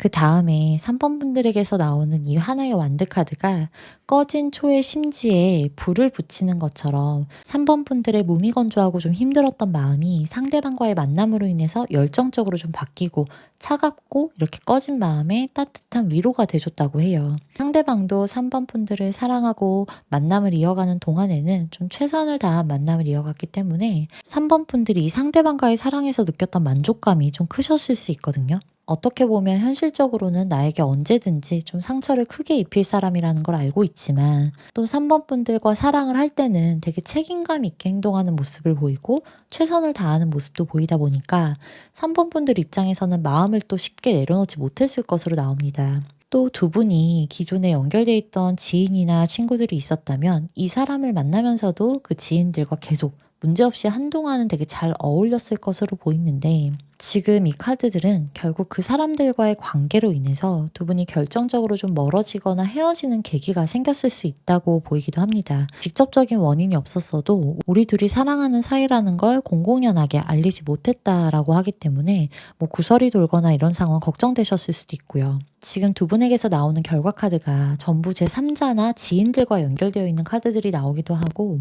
그 다음에 3번 분들에게서 나오는 이 하나의 완드 카드가 꺼진 초의 심지에 불을 붙이는 것처럼 3번 분들의 무미건조하고 좀 힘들었던 마음이 상대방과의 만남으로 인해서 열정적으로 좀 바뀌고 차갑고 이렇게 꺼진 마음에 따뜻한 위로가 돼줬다고 해요. 상대방도 3번 분들을 사랑하고 만남을 이어가는 동안에는 좀 최선을 다한 만남을 이어갔기 때문에 3번 분들이 이 상대방과의 사랑에서 느꼈던 만족감이 좀 크셨을 수 있거든요. 어떻게 보면 현실적으로는 나에게 언제든지 좀 상처를 크게 입힐 사람이라는 걸 알고 있지만 또 3번 분들과 사랑을 할 때는 되게 책임감 있게 행동하는 모습을 보이고 최선을 다하는 모습도 보이다 보니까 3번 분들 입장에서는 마음을 또 쉽게 내려놓지 못했을 것으로 나옵니다. 또 두 분이 기존에 연결돼 있던 지인이나 친구들이 있었다면 이 사람을 만나면서도 그 지인들과 계속 문제없이 한동안은 되게 잘 어울렸을 것으로 보이는데 지금 이 카드들은 결국 그 사람들과의 관계로 인해서 두 분이 결정적으로 좀 멀어지거나 헤어지는 계기가 생겼을 수 있다고 보이기도 합니다. 직접적인 원인이 없었어도 우리 둘이 사랑하는 사이라는 걸 공공연하게 알리지 못했다라고 하기 때문에 뭐 구설이 돌거나 이런 상황 걱정되셨을 수도 있고요. 지금 두 분에게서 나오는 결과 카드가 전부 제3자나 지인들과 연결되어 있는 카드들이 나오기도 하고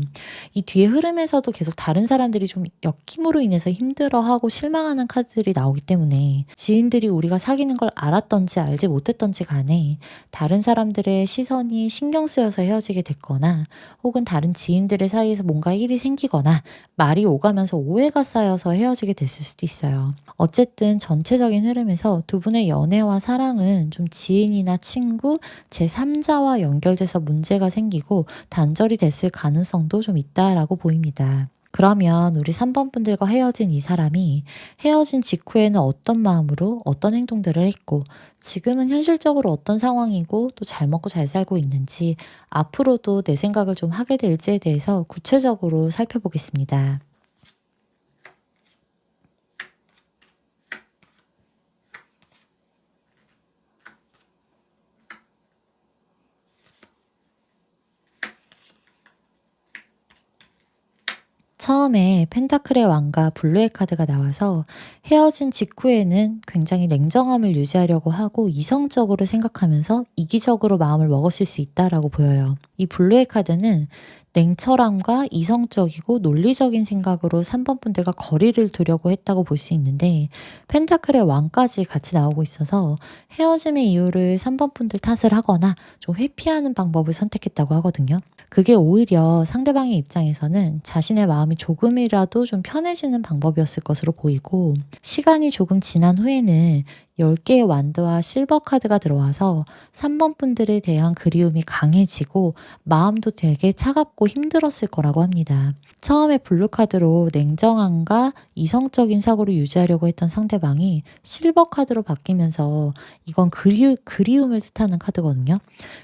이 뒤에 흐름에서도 계속 다른 사람들이 좀 엮임으로 인해서 힘들어하고 실망하는 카드들이 나오기 때문에 지인들이 우리가 사귀는 걸 알았던지 알지 못했던지 간에 다른 사람들의 시선이 신경 쓰여서 헤어지게 됐거나 혹은 다른 지인들의 사이에서 뭔가 일이 생기거나 말이 오가면서 오해가 쌓여서 헤어지게 됐을 수도 있어요. 어쨌든 전체적인 흐름에서 두 분의 연애와 사랑은 좀 지인이나 친구, 제3자와 연결돼서 문제가 생기고 단절이 됐을 가능성도 좀 있다라고 보입니다. 그러면 우리 3번 분들과 헤어진 이 사람이 헤어진 직후에는 어떤 마음으로 어떤 행동들을 했고 지금은 현실적으로 어떤 상황이고 또 잘 먹고 잘 살고 있는지 앞으로도 내 생각을 좀 하게 될지에 대해서 구체적으로 살펴보겠습니다. 처음에 펜타클의 왕과 블루의 카드가 나와서 헤어진 직후에는 굉장히 냉정함을 유지하려고 하고 이성적으로 생각하면서 이기적으로 마음을 먹었을 수 있다라고 보여요. 이 블루의 카드는 냉철함과 이성적이고 논리적인 생각으로 3번 분들과 거리를 두려고 했다고 볼 수 있는데 펜타클의 왕까지 같이 나오고 있어서 헤어짐의 이유를 3번 분들 탓을 하거나 좀 회피하는 방법을 선택했다고 하거든요. 그게 오히려 상대방의 입장에서는 자신의 마음이 조금이라도 좀 편해지는 방법이었을 것으로 보이고 시간이 조금 지난 후에는 10개의 완드와 실버 카드가 들어와서 3번 분들에 대한 그리움이 강해지고 마음도 되게 차갑고 힘들었을 거라고 합니다. 처음에 블루 카드로 냉정함과 이성적인 사고를 유지하려고 했던 상대방이 실버 카드로 바뀌면서 이건 그리움을 뜻하는 카드거든요.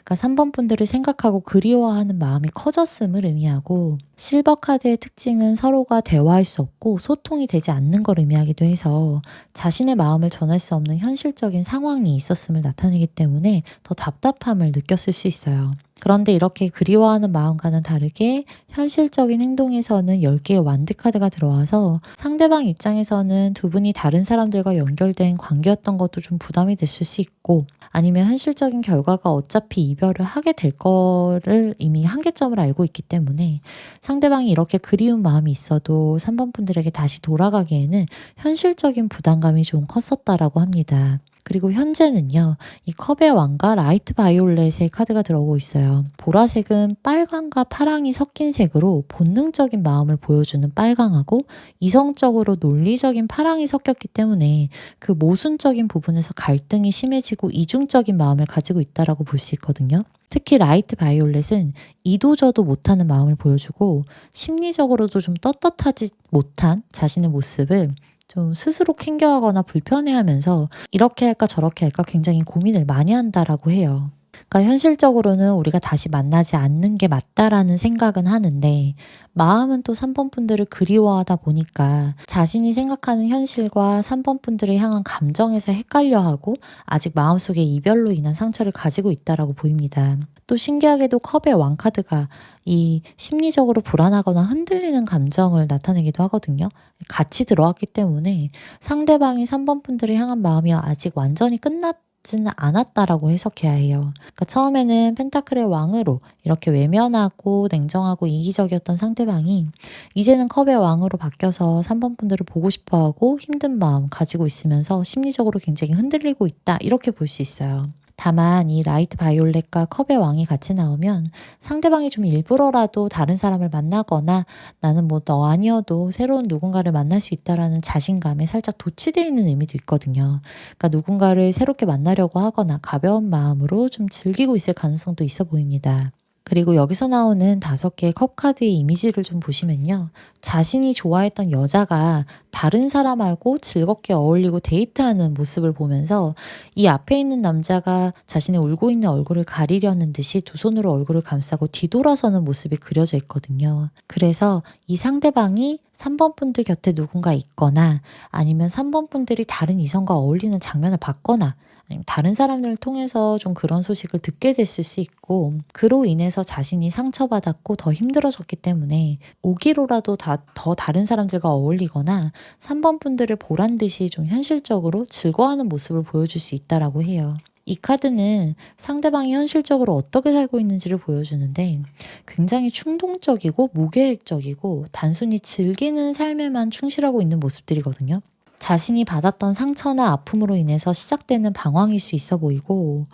그러니까 3번 분들을 생각하고 그리워하는 마음이 커졌음을 의미하고 실버 카드의 특징은 서로가 대화할 수 없고 소통이 되지 않는 걸 의미하기도 해서 자신의 마음을 전할 수 없는 현실적인 상황이 있었음을 나타내기 때문에 더 답답함을 느꼈을 수 있어요. 그런데 이렇게 그리워하는 마음과는 다르게 현실적인 행동에서는 10개의 완드 카드가 들어와서 상대방 입장에서는 두 분이 다른 사람들과 연결된 관계였던 것도 좀 부담이 됐을 수 있고 아니면 현실적인 결과가 어차피 이별을 하게 될 거를 이미 한계점을 알고 있기 때문에 상대방이 이렇게 그리운 마음이 있어도 3번 분들에게 다시 돌아가기에는 현실적인 부담감이 좀 컸었다라고 합니다. 그리고 현재는요. 이 컵의 왕과 라이트 바이올렛의 카드가 들어오고 있어요. 보라색은 빨강과 파랑이 섞인 색으로 본능적인 마음을 보여주는 빨강하고 이성적으로 논리적인 파랑이 섞였기 때문에 그 모순적인 부분에서 갈등이 심해지고 이중적인 마음을 가지고 있다라고 볼 수 있거든요. 특히 라이트 바이올렛은 이도저도 못하는 마음을 보여주고 심리적으로도 좀 떳떳하지 못한 자신의 모습을 좀 스스로 캥겨하거나 불편해하면서 이렇게 할까 저렇게 할까 굉장히 고민을 많이 한다라고 해요. 그러니까 현실적으로는 우리가 다시 만나지 않는 게 맞다라는 생각은 하는데 마음은 또 3번 분들을 그리워하다 보니까 자신이 생각하는 현실과 3번 분들을 향한 감정에서 헷갈려하고 아직 마음속에 이별로 인한 상처를 가지고 있다라고 보입니다. 또 신기하게도 컵의 왕 카드가 이 심리적으로 불안하거나 흔들리는 감정을 나타내기도 하거든요. 같이 들어왔기 때문에 상대방이 3번 분들을 향한 마음이 아직 완전히 끝났지는 않았다라고 해석해야 해요. 그러니까 처음에는 펜타클의 왕으로 이렇게 외면하고 냉정하고 이기적이었던 상대방이 이제는 컵의 왕으로 바뀌어서 3번 분들을 보고 싶어하고 힘든 마음 가지고 있으면서 심리적으로 굉장히 흔들리고 있다 이렇게 볼 수 있어요. 다만 이 라이트 바이올렛과 컵의 왕이 같이 나오면 상대방이 좀 일부러라도 다른 사람을 만나거나 나는 뭐 너 아니어도 새로운 누군가를 만날 수 있다라는 자신감에 살짝 도취되어 있는 의미도 있거든요. 그러니까 누군가를 새롭게 만나려고 하거나 가벼운 마음으로 좀 즐기고 있을 가능성도 있어 보입니다. 그리고 여기서 나오는 5개의 컵 카드의 이미지를 좀 보시면요. 자신이 좋아했던 여자가 다른 사람하고 즐겁게 어울리고 데이트하는 모습을 보면서 이 앞에 있는 남자가 자신의 울고 있는 얼굴을 가리려는 듯이 두 손으로 얼굴을 감싸고 뒤돌아서는 모습이 그려져 있거든요. 그래서 이 상대방이 3번 분들 곁에 누군가 있거나 아니면 3번 분들이 다른 이성과 어울리는 장면을 봤거나 아니면 다른 사람들을 통해서 좀 그런 소식을 듣게 됐을 수 있고 그로 인해서 자신이 상처받았고 더 힘들어졌기 때문에 오기로라도 더 다른 사람들과 어울리거나 3번 분들을 보란 듯이 좀 현실적으로 즐거워하는 모습을 보여줄 수 있다라고 해요. 이 카드는 상대방이 현실적으로 어떻게 살고 있는지를 보여주는데 굉장히 충동적이고 무계획적이고 단순히 즐기는 삶에만 충실하고 있는 모습들이거든요. 자신이 받았던 상처나 아픔으로 인해서 시작되는 방황일 수 있어 보이고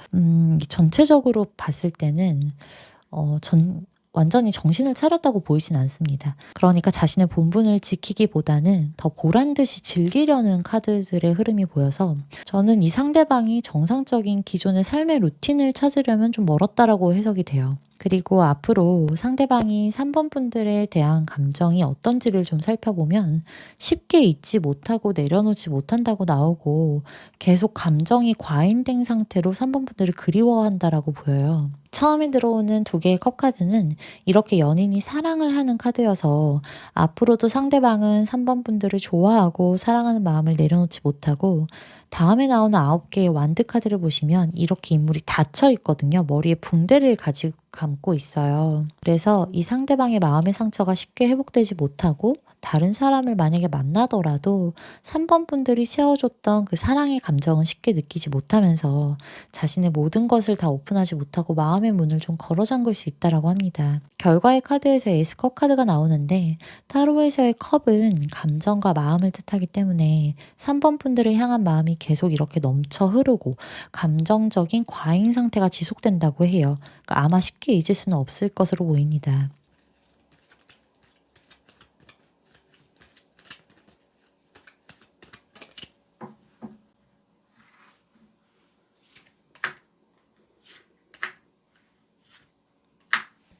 전체적으로 봤을 때는 완전히 정신을 차렸다고 보이진 않습니다. 그러니까 자신의 본분을 지키기보다는 더 보란듯이 즐기려는 카드들의 흐름이 보여서 저는 이 상대방이 정상적인 기존의 삶의 루틴을 찾으려면 좀 멀었다라고 해석이 돼요. 그리고 앞으로 상대방이 3번 분들에 대한 감정이 어떤지를 좀 살펴보면 쉽게 잊지 못하고 내려놓지 못한다고 나오고 계속 감정이 과잉된 상태로 3번 분들을 그리워한다라고 보여요. 처음에 들어오는 2개의 컵 카드는 이렇게 연인이 사랑을 하는 카드여서 앞으로도 상대방은 3번 분들을 좋아하고 사랑하는 마음을 내려놓지 못하고 다음에 나오는 9개의 완드 카드를 보시면 이렇게 인물이 닫혀 있거든요. 머리에 붕대를 감고 있어요. 그래서 이 상대방의 마음의 상처가 쉽게 회복되지 못하고 다른 사람을 만약에 만나더라도 3번 분들이 채워줬던 그 사랑의 감정은 쉽게 느끼지 못하면서 자신의 모든 것을 다 오픈하지 못하고 마음의 문을 좀 걸어 잠글 수 있다라고 합니다. 결과의 카드에서 에이스컵 카드가 나오는데 타로에서의 컵은 감정과 마음을 뜻하기 때문에 3번 분들을 향한 마음이 계속 이렇게 넘쳐 흐르고 감정적인 과잉 상태가 지속된다고 해요. 그러니까 아마 쉽게 잊을 수는 없을 것으로 보입니다.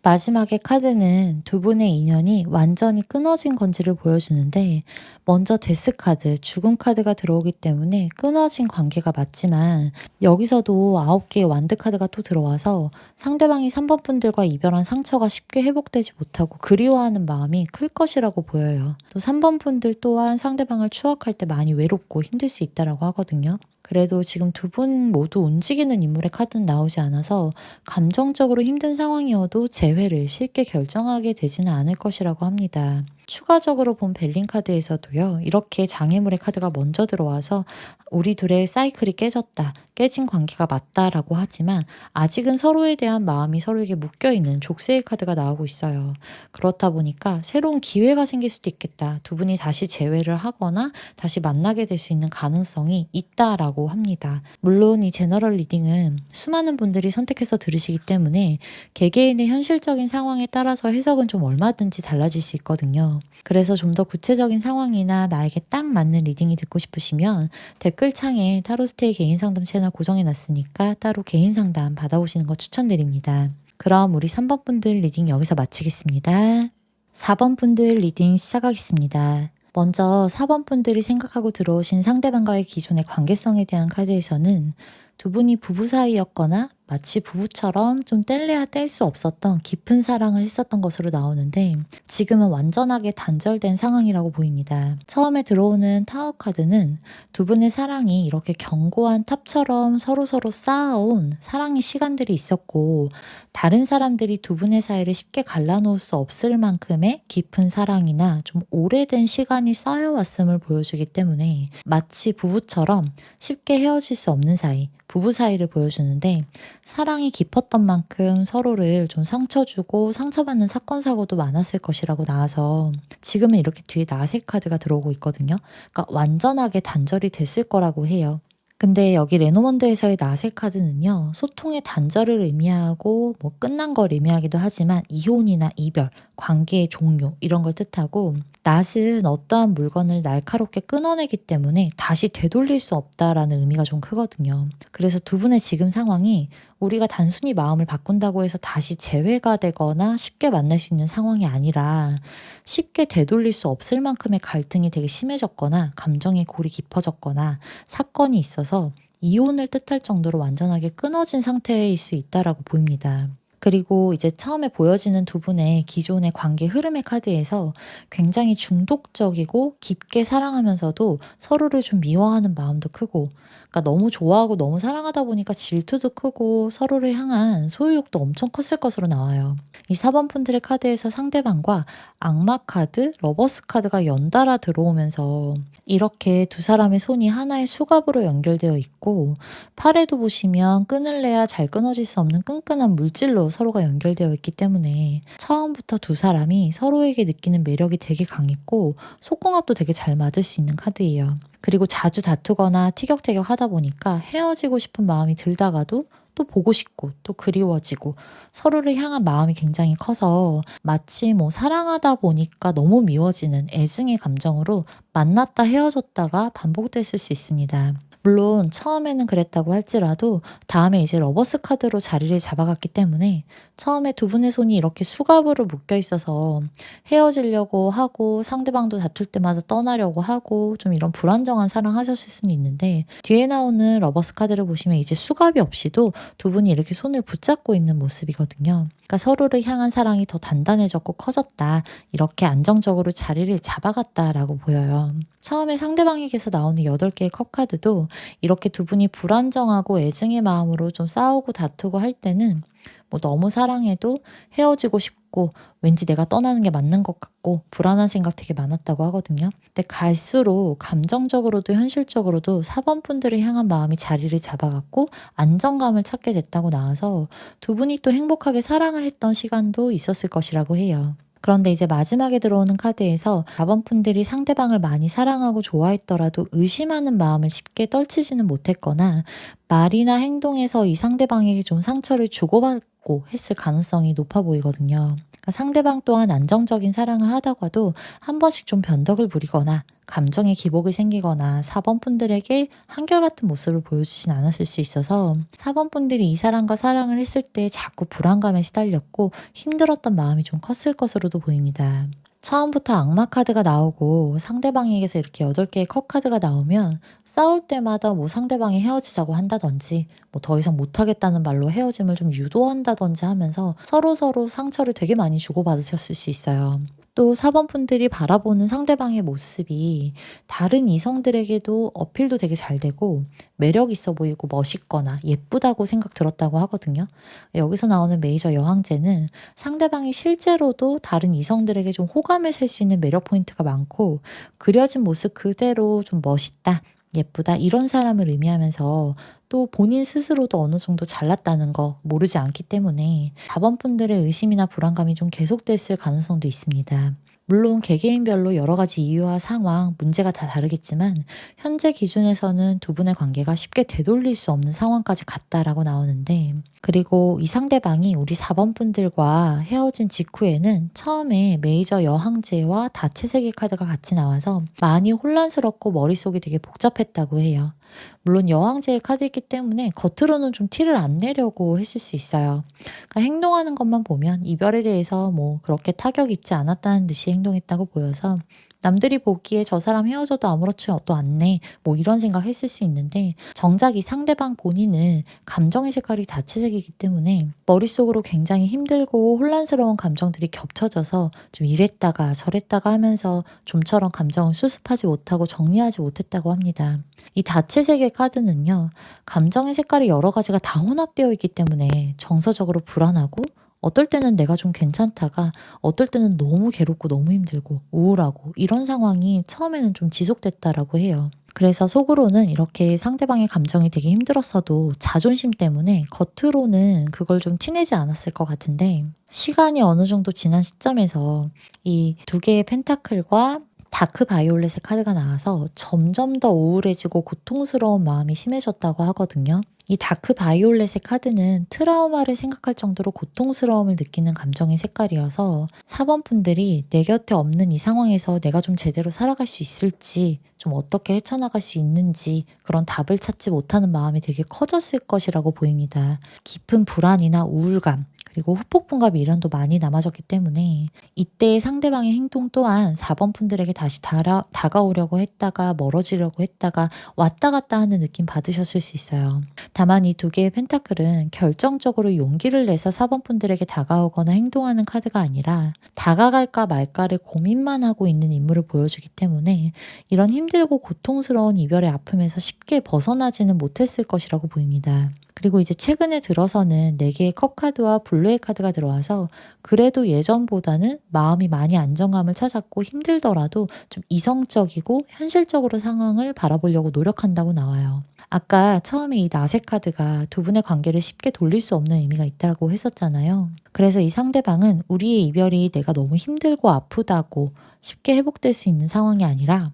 마지막의 카드는 두 분의 인연이 완전히 끊어진 건지를 보여주는데 먼저 데스 카드, 죽음 카드가 들어오기 때문에 끊어진 관계가 맞지만 여기서도 9개의 완드 카드가 또 들어와서 상대방이 3번 분들과 이별한 상처가 쉽게 회복되지 못하고 그리워하는 마음이 클 것이라고 보여요. 또 3번 분들 또한 상대방을 추억할 때 많이 외롭고 힘들 수 있다라고 하거든요. 그래도 지금 두 분 모두 움직이는 인물의 카드는 나오지 않아서 감정적으로 힘든 상황이어도 재회를 쉽게 결정하게 되지는 않을 것이라고 합니다. 추가적으로 본 벨린 카드에서도요. 이렇게 장애물의 카드가 먼저 들어와서 우리 둘의 사이클이 깨졌다. 깨진 관계가 맞다라고 하지만 아직은 서로에 대한 마음이 서로에게 묶여있는 족쇄의 카드가 나오고 있어요. 그렇다 보니까 새로운 기회가 생길 수도 있겠다. 두 분이 다시 재회를 하거나 다시 만나게 될 수 있는 가능성이 있다라고 합니다. 물론 이 제너럴 리딩은 수많은 분들이 선택해서 들으시기 때문에 개개인의 현실적인 상황에 따라서 해석은 좀 얼마든지 달라질 수 있거든요. 그래서 좀 더 구체적인 상황이나 나에게 딱 맞는 리딩이 듣고 싶으시면 댓글창에 타로스테이 개인 상담 채널 고정해 놨으니까 따로 개인 상담 받아보시는 거 추천드립니다. 그럼 우리 3번 분들 리딩 여기서 마치겠습니다. 4번 분들 리딩 시작하겠습니다. 먼저 4번 분들이 생각하고 들어오신 상대방과의 기존의 관계성에 대한 카드에서는 두 분이 부부 사이였거나 마치 부부처럼 좀 뗄래야 뗄 수 없었던 깊은 사랑을 했었던 것으로 나오는데 지금은 완전하게 단절된 상황이라고 보입니다. 처음에 들어오는 타워 카드는 두 분의 사랑이 이렇게 견고한 탑처럼 서로서로 쌓아온 사랑의 시간들이 있었고 다른 사람들이 두 분의 사이를 쉽게 갈라놓을 수 없을 만큼의 깊은 사랑이나 좀 오래된 시간이 쌓여왔음을 보여주기 때문에 마치 부부처럼 쉽게 헤어질 수 없는 사이, 부부 사이를 보여주는데 사랑이 깊었던 만큼 서로를 좀 상처 주고 상처받는 사건 사고도 많았을 것이라고 나와서 지금은 이렇게 뒤에 나색 카드가 들어오고 있거든요. 그러니까 완전하게 단절이 됐을 거라고 해요. 근데 여기 레노먼드에서의 나세 카드는요, 소통의 단절을 의미하고 뭐 끝난 걸 의미하기도 하지만 이혼이나 이별, 관계의 종료 이런 걸 뜻하고, 낫은 어떠한 물건을 날카롭게 끊어내기 때문에 다시 되돌릴 수 없다라는 의미가 좀 크거든요. 그래서 두 분의 지금 상황이 우리가 단순히 마음을 바꾼다고 해서 다시 재회가 되거나 쉽게 만날 수 있는 상황이 아니라, 쉽게 되돌릴 수 없을 만큼의 갈등이 되게 심해졌거나 감정의 골이 깊어졌거나 사건이 있어서 이혼을 뜻할 정도로 완전하게 끊어진 상태일 수 있다라고 보입니다. 그리고 이제 처음에 보여지는 두 분의 기존의 관계 흐름의 카드에서 굉장히 중독적이고 깊게 사랑하면서도 서로를 좀 미워하는 마음도 크고, 그러니까 너무 좋아하고 너무 사랑하다 보니까 질투도 크고 서로를 향한 소유욕도 엄청 컸을 것으로 나와요. 이 4번 분들의 카드에서 상대방과 악마 카드, 러버스 카드가 연달아 들어오면서 이렇게 두 사람의 손이 하나의 수갑으로 연결되어 있고, 팔에도 보시면 끊을래야 잘 끊어질 수 없는 끈끈한 물질로 서로가 연결되어 있기 때문에 처음부터 두 사람이 서로에게 느끼는 매력이 되게 강했고 속궁합도 되게 잘 맞을 수 있는 카드예요. 그리고 자주 다투거나 티격태격 하다 보니까 헤어지고 싶은 마음이 들다가도 또 보고 싶고 또 그리워지고 서로를 향한 마음이 굉장히 커서 마치 뭐 사랑하다 보니까 너무 미워지는 애증의 감정으로 만났다 헤어졌다가 반복됐을 수 있습니다. 물론 처음에는 그랬다고 할지라도 다음에 이제 러버스 카드로 자리를 잡아갔기 때문에 처음에 두 분의 손이 이렇게 수갑으로 묶여 있어서 헤어지려고 하고 상대방도 다툴 때마다 떠나려고 하고 좀 이런 불안정한 사랑 하셨을 수는 있는데, 뒤에 나오는 러버스 카드를 보시면 이제 수갑이 없이도 두 분이 이렇게 손을 붙잡고 있는 모습이거든요. 그러니까 서로를 향한 사랑이 더 단단해졌고 커졌다, 이렇게 안정적으로 자리를 잡아갔다라고 보여요. 처음에 상대방에게서 나오는 8개의 컵 카드도 이렇게 두 분이 불안정하고 애증의 마음으로 좀 싸우고 다투고 할 때는 뭐 너무 사랑해도 헤어지고 싶고 왠지 내가 떠나는 게 맞는 것 같고 불안한 생각 되게 많았다고 하거든요. 근데 갈수록 감정적으로도 현실적으로도 4번 분들을 향한 마음이 자리를 잡아갔고 안정감을 찾게 됐다고 나와서 두 분이 또 행복하게 사랑을 했던 시간도 있었을 것이라고 해요. 그런데 이제 마지막에 들어오는 카드에서 4번 분들이 상대방을 많이 사랑하고 좋아했더라도 의심하는 마음을 쉽게 떨치지는 못했거나 말이나 행동에서 이 상대방에게 좀 상처를 주고받고 했을 가능성이 높아 보이거든요. 그러니까 상대방 또한 안정적인 사랑을 하다가도 한 번씩 좀 변덕을 부리거나 감정의 기복이 생기거나 4번 분들에게 한결같은 모습을 보여주진 않았을 수 있어서 4번 분들이 이 사람과 사랑을 했을 때 자꾸 불안감에 시달렸고 힘들었던 마음이 좀 컸을 것으로도 보입니다. 처음부터 악마 카드가 나오고 상대방에게서 이렇게 8개의 컵 카드가 나오면 싸울 때마다 뭐 상대방이 헤어지자고 한다든지 뭐 더 이상 못하겠다는 말로 헤어짐을 좀 유도한다든지 하면서 서로서로 상처를 되게 많이 주고받으셨을 수 있어요. 또 4번 분들이 바라보는 상대방의 모습이 다른 이성들에게도 어필도 되게 잘 되고 매력 있어 보이고 멋있거나 예쁘다고 생각 들었다고 하거든요. 여기서 나오는 메이저 여왕제는 상대방이 실제로도 다른 이성들에게 좀 호감을 살 수 있는 매력 포인트가 많고 그려진 모습 그대로 좀 멋있다, 예쁘다 이런 사람을 의미하면서 또 본인 스스로도 어느 정도 잘났다는 거 모르지 않기 때문에 4번 분들의 의심이나 불안감이 좀 계속됐을 가능성도 있습니다. 물론 개개인별로 여러 가지 이유와 상황, 문제가 다 다르겠지만 현재 기준에서는 두 분의 관계가 쉽게 되돌릴 수 없는 상황까지 갔다라고 나오는데, 그리고 이 상대방이 우리 4번 분들과 헤어진 직후에는 처음에 메이저 여항제와 다채세계 카드가 같이 나와서 많이 혼란스럽고 머릿속이 되게 복잡했다고 해요. 물론 여왕제의 카드이기 때문에 겉으로는 좀 티를 안 내려고 했을 수 있어요. 그러니까 행동하는 것만 보면 이별에 대해서 뭐 그렇게 타격 입지 않았다는 듯이 행동했다고 보여서 남들이 보기에 저 사람 헤어져도 아무렇지도 않네 뭐 이런 생각 했을 수 있는데, 정작 이 상대방 본인은 감정의 색깔이 다채색이기 때문에 머릿속으로 굉장히 힘들고 혼란스러운 감정들이 겹쳐져서 좀 이랬다가 저랬다가 하면서 좀처럼 감정을 수습하지 못하고 정리하지 못했다고 합니다. 이 다채색의 카드는요, 감정의 색깔이 여러 가지가 다 혼합되어 있기 때문에 정서적으로 불안하고 어떨 때는 내가 좀 괜찮다가 어떨 때는 너무 괴롭고 너무 힘들고 우울하고 이런 상황이 처음에는 좀 지속됐다라고 해요. 그래서 속으로는 이렇게 상대방의 감정이 되게 힘들었어도 자존심 때문에 겉으로는 그걸 좀 티내지 않았을 것 같은데, 시간이 어느 정도 지난 시점에서 이 2개의 펜타클과 다크 바이올렛의 카드가 나와서 점점 더 우울해지고 고통스러운 마음이 심해졌다고 하거든요. 이 다크 바이올렛의 카드는 트라우마를 생각할 정도로 고통스러움을 느끼는 감정의 색깔이어서 4번 분들이 내 곁에 없는 이 상황에서 내가 좀 제대로 살아갈 수 있을지, 좀 어떻게 헤쳐나갈 수 있는지 그런 답을 찾지 못하는 마음이 되게 커졌을 것이라고 보입니다. 깊은 불안이나 우울감, 그리고 후폭풍과 미련도 많이 남아졌기 때문에 이때 상대방의 행동 또한 4번 분들에게 다시 다가오려고 했다가 멀어지려고 했다가 왔다 갔다 하는 느낌 받으셨을 수 있어요. 다만 이 두 개의 펜타클은 결정적으로 용기를 내서 4번 분들에게 다가오거나 행동하는 카드가 아니라 다가갈까 말까를 고민만 하고 있는 인물을 보여주기 때문에 이런 힘들고 고통스러운 이별의 아픔에서 쉽게 벗어나지는 못했을 것이라고 보입니다. 그리고 이제 최근에 들어서는 4개의 컵 카드와 블루의 카드가 들어와서 그래도 예전보다는 마음이 많이 안정감을 찾았고 힘들더라도 좀 이성적이고 현실적으로 상황을 바라보려고 노력한다고 나와요. 아까 처음에 이 나세 카드가 두 분의 관계를 쉽게 돌릴 수 없는 의미가 있다고 했었잖아요. 그래서 이 상대방은 우리의 이별이 내가 너무 힘들고 아프다고 쉽게 회복될 수 있는 상황이 아니라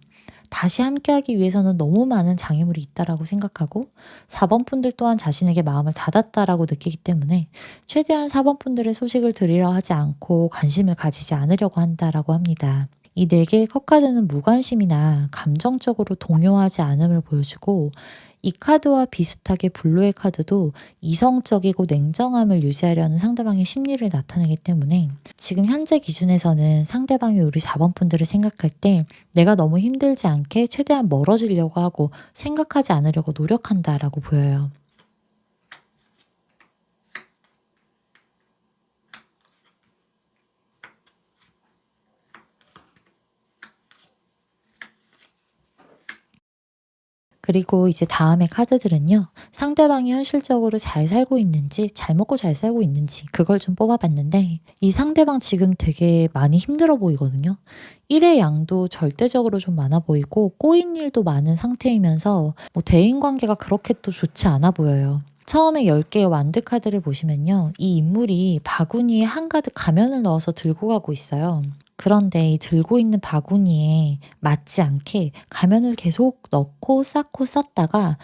다시 함께하기 위해서는 너무 많은 장애물이 있다라고 생각하고 4번 분들 또한 자신에게 마음을 닫았다라고 느끼기 때문에 최대한 4번 분들의 소식을 들으려 하지 않고 관심을 가지지 않으려고 한다라고 합니다. 이 4개의 컵카드는 무관심이나 감정적으로 동요하지 않음을 보여주고 이 카드와 비슷하게 블루의 카드도 이성적이고 냉정함을 유지하려는 상대방의 심리를 나타내기 때문에 지금 현재 기준에서는 상대방이 우리 4번 분들을 생각할 때 내가 너무 힘들지 않게 최대한 멀어지려고 하고 생각하지 않으려고 노력한다라고 보여요. 그리고 이제 다음의 카드들은요. 상대방이 현실적으로 잘 살고 있는지, 잘 먹고 잘 살고 있는지 그걸 좀 뽑아봤는데 이 상대방 지금 되게 많이 힘들어 보이거든요. 일의 양도 절대적으로 좀 많아 보이고 꼬인 일도 많은 상태이면서 대인관계가 그렇게 또 좋지 않아 보여요. 처음에 10개의 완드 카드를 보시면요. 이 인물이 바구니에 한가득 가면을 넣어서 들고 가고 있어요. 그런데 이 들고 있는 바구니에 맞지 않게 가면을 계속 넣고 쌓고 썼다가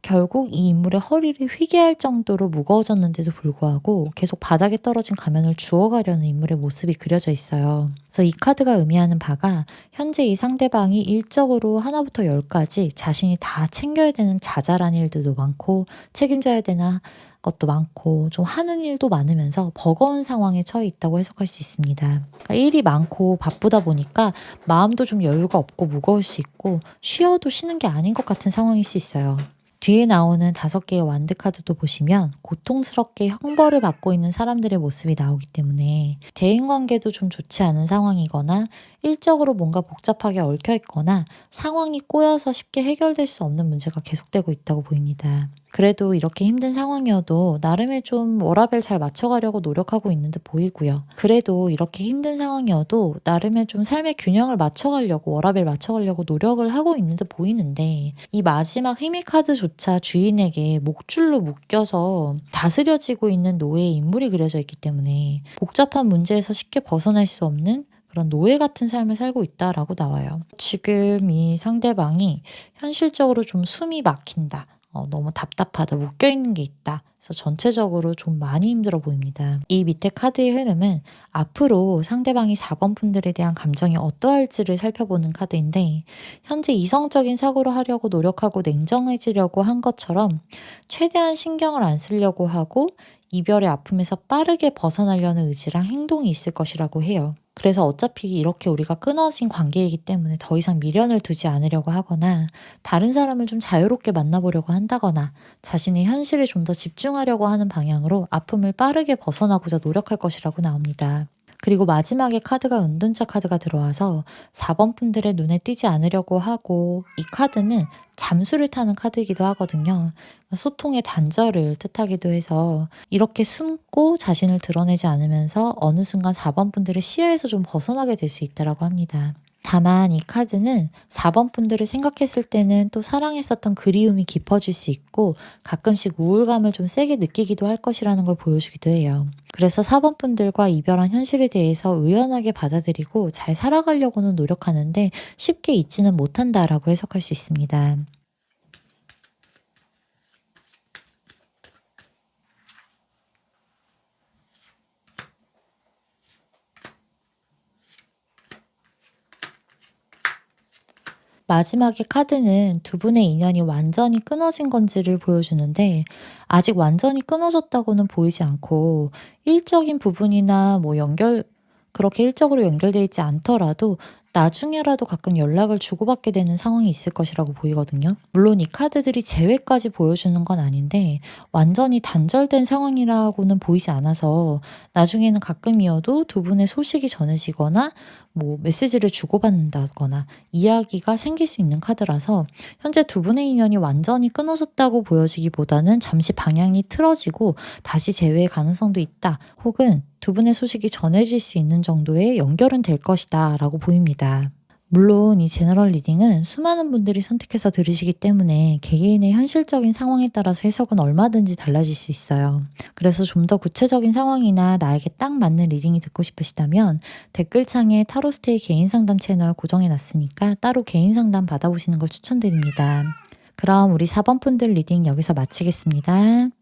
결국 이 인물의 허리를 휘게 할 정도로 무거워졌는데도 불구하고 계속 바닥에 떨어진 가면을 주워가려는 인물의 모습이 그려져 있어요. 그래서 이 카드가 의미하는 바가 현재 이 상대방이 일적으로 하나부터 10까지 자신이 다 챙겨야 되는 자잘한 일들도 많고 책임져야 되나 것도 많고 좀 하는 일도 많으면서 버거운 상황에 처해 있다고 해석할 수 있습니다. 그러니까 일이 많고 바쁘다 보니까 마음도 좀 여유가 없고 무거울 수 있고 쉬어도 쉬는 게 아닌 것 같은 상황일 수 있어요. 뒤에 나오는 5개의 완드 카드도 보시면 고통스럽게 형벌을 받고 있는 사람들의 모습이 나오기 때문에 대인관계도 좀 좋지 않은 상황이거나 일적으로 뭔가 복잡하게 얽혀 있거나 상황이 꼬여서 쉽게 해결될 수 없는 문제가 계속되고 있다고 보입니다. 그래도 이렇게 힘든 상황이어도 나름의 좀 워라밸 잘 맞춰가려고 노력하고 있는 듯 보이고요. 그래도 이렇게 힘든 상황이어도 나름의 좀 삶의 균형을 맞춰가려고 워라밸 맞춰가려고 노력을 하고 있는 듯 보이는데 이 마지막 힘의 카드조차 주인에게 목줄로 묶여서 다스려지고 있는 노예의 인물이 그려져 있기 때문에 복잡한 문제에서 쉽게 벗어날 수 없는 그런 노예 같은 삶을 살고 있다라고 나와요. 지금 이 상대방이 현실적으로 좀 숨이 막힌다. 너무 답답하다. 묶여있는 게 있다. 그래서 전체적으로 좀 많이 힘들어 보입니다. 이 밑에 카드의 흐름은 앞으로 상대방이 4번 분들에 대한 감정이 어떠할지를 살펴보는 카드인데 현재 이성적인 사고를 하려고 노력하고 냉정해지려고 한 것처럼 최대한 신경을 안 쓰려고 하고 이별의 아픔에서 빠르게 벗어나려는 의지랑 행동이 있을 것이라고 해요. 그래서 어차피 이렇게 우리가 끊어진 관계이기 때문에 더 이상 미련을 두지 않으려고 하거나 다른 사람을 좀 자유롭게 만나보려고 한다거나 자신의 현실에 좀 더 집중하려고 하는 방향으로 아픔을 빠르게 벗어나고자 노력할 것이라고 나옵니다. 그리고 마지막에 카드가 은둔자 카드가 들어와서 4번 분들의 눈에 띄지 않으려고 하고 이 카드는 잠수를 타는 카드이기도 하거든요. 소통의 단절을 뜻하기도 해서 이렇게 숨고 자신을 드러내지 않으면서 어느 순간 4번 분들의 시야에서 좀 벗어나게 될 수 있다고 합니다. 다만 이 카드는 4번 분들을 생각했을 때는 또 사랑했었던 그리움이 깊어질 수 있고 가끔씩 우울감을 좀 세게 느끼기도 할 것이라는 걸 보여주기도 해요. 그래서 4번 분들과 이별한 현실에 대해서 의연하게 받아들이고 잘 살아가려고는 노력하는데 쉽게 잊지는 못한다라고 해석할 수 있습니다. 마지막에 카드는 두 분의 인연이 완전히 끊어진 건지를 보여주는데 아직 완전히 끊어졌다고는 보이지 않고 일적인 부분이나 그렇게 일적으로 연결되어 있지 않더라도 나중에라도 가끔 연락을 주고받게 되는 상황이 있을 것이라고 보이거든요. 물론 이 카드들이 재회까지 보여주는 건 아닌데 완전히 단절된 상황이라고는 보이지 않아서 나중에는 가끔이어도 두 분의 소식이 전해지거나 메시지를 주고받는다거나 이야기가 생길 수 있는 카드라서 현재 두 분의 인연이 완전히 끊어졌다고 보여지기보다는 잠시 방향이 틀어지고 다시 재회의 가능성도 있다. 혹은 두 분의 소식이 전해질 수 있는 정도의 연결은 될 것이다 라고 보입니다. 물론 이 제너럴 리딩은 수많은 분들이 선택해서 들으시기 때문에 개개인의 현실적인 상황에 따라서 해석은 얼마든지 달라질 수 있어요. 그래서 좀 더 구체적인 상황이나 나에게 딱 맞는 리딩이 듣고 싶으시다면 댓글창에 타로스테이 개인 상담 채널 고정해 놨으니까 따로 개인 상담 받아보시는 걸 추천드립니다. 그럼 우리 4번 분들 리딩 여기서 마치겠습니다.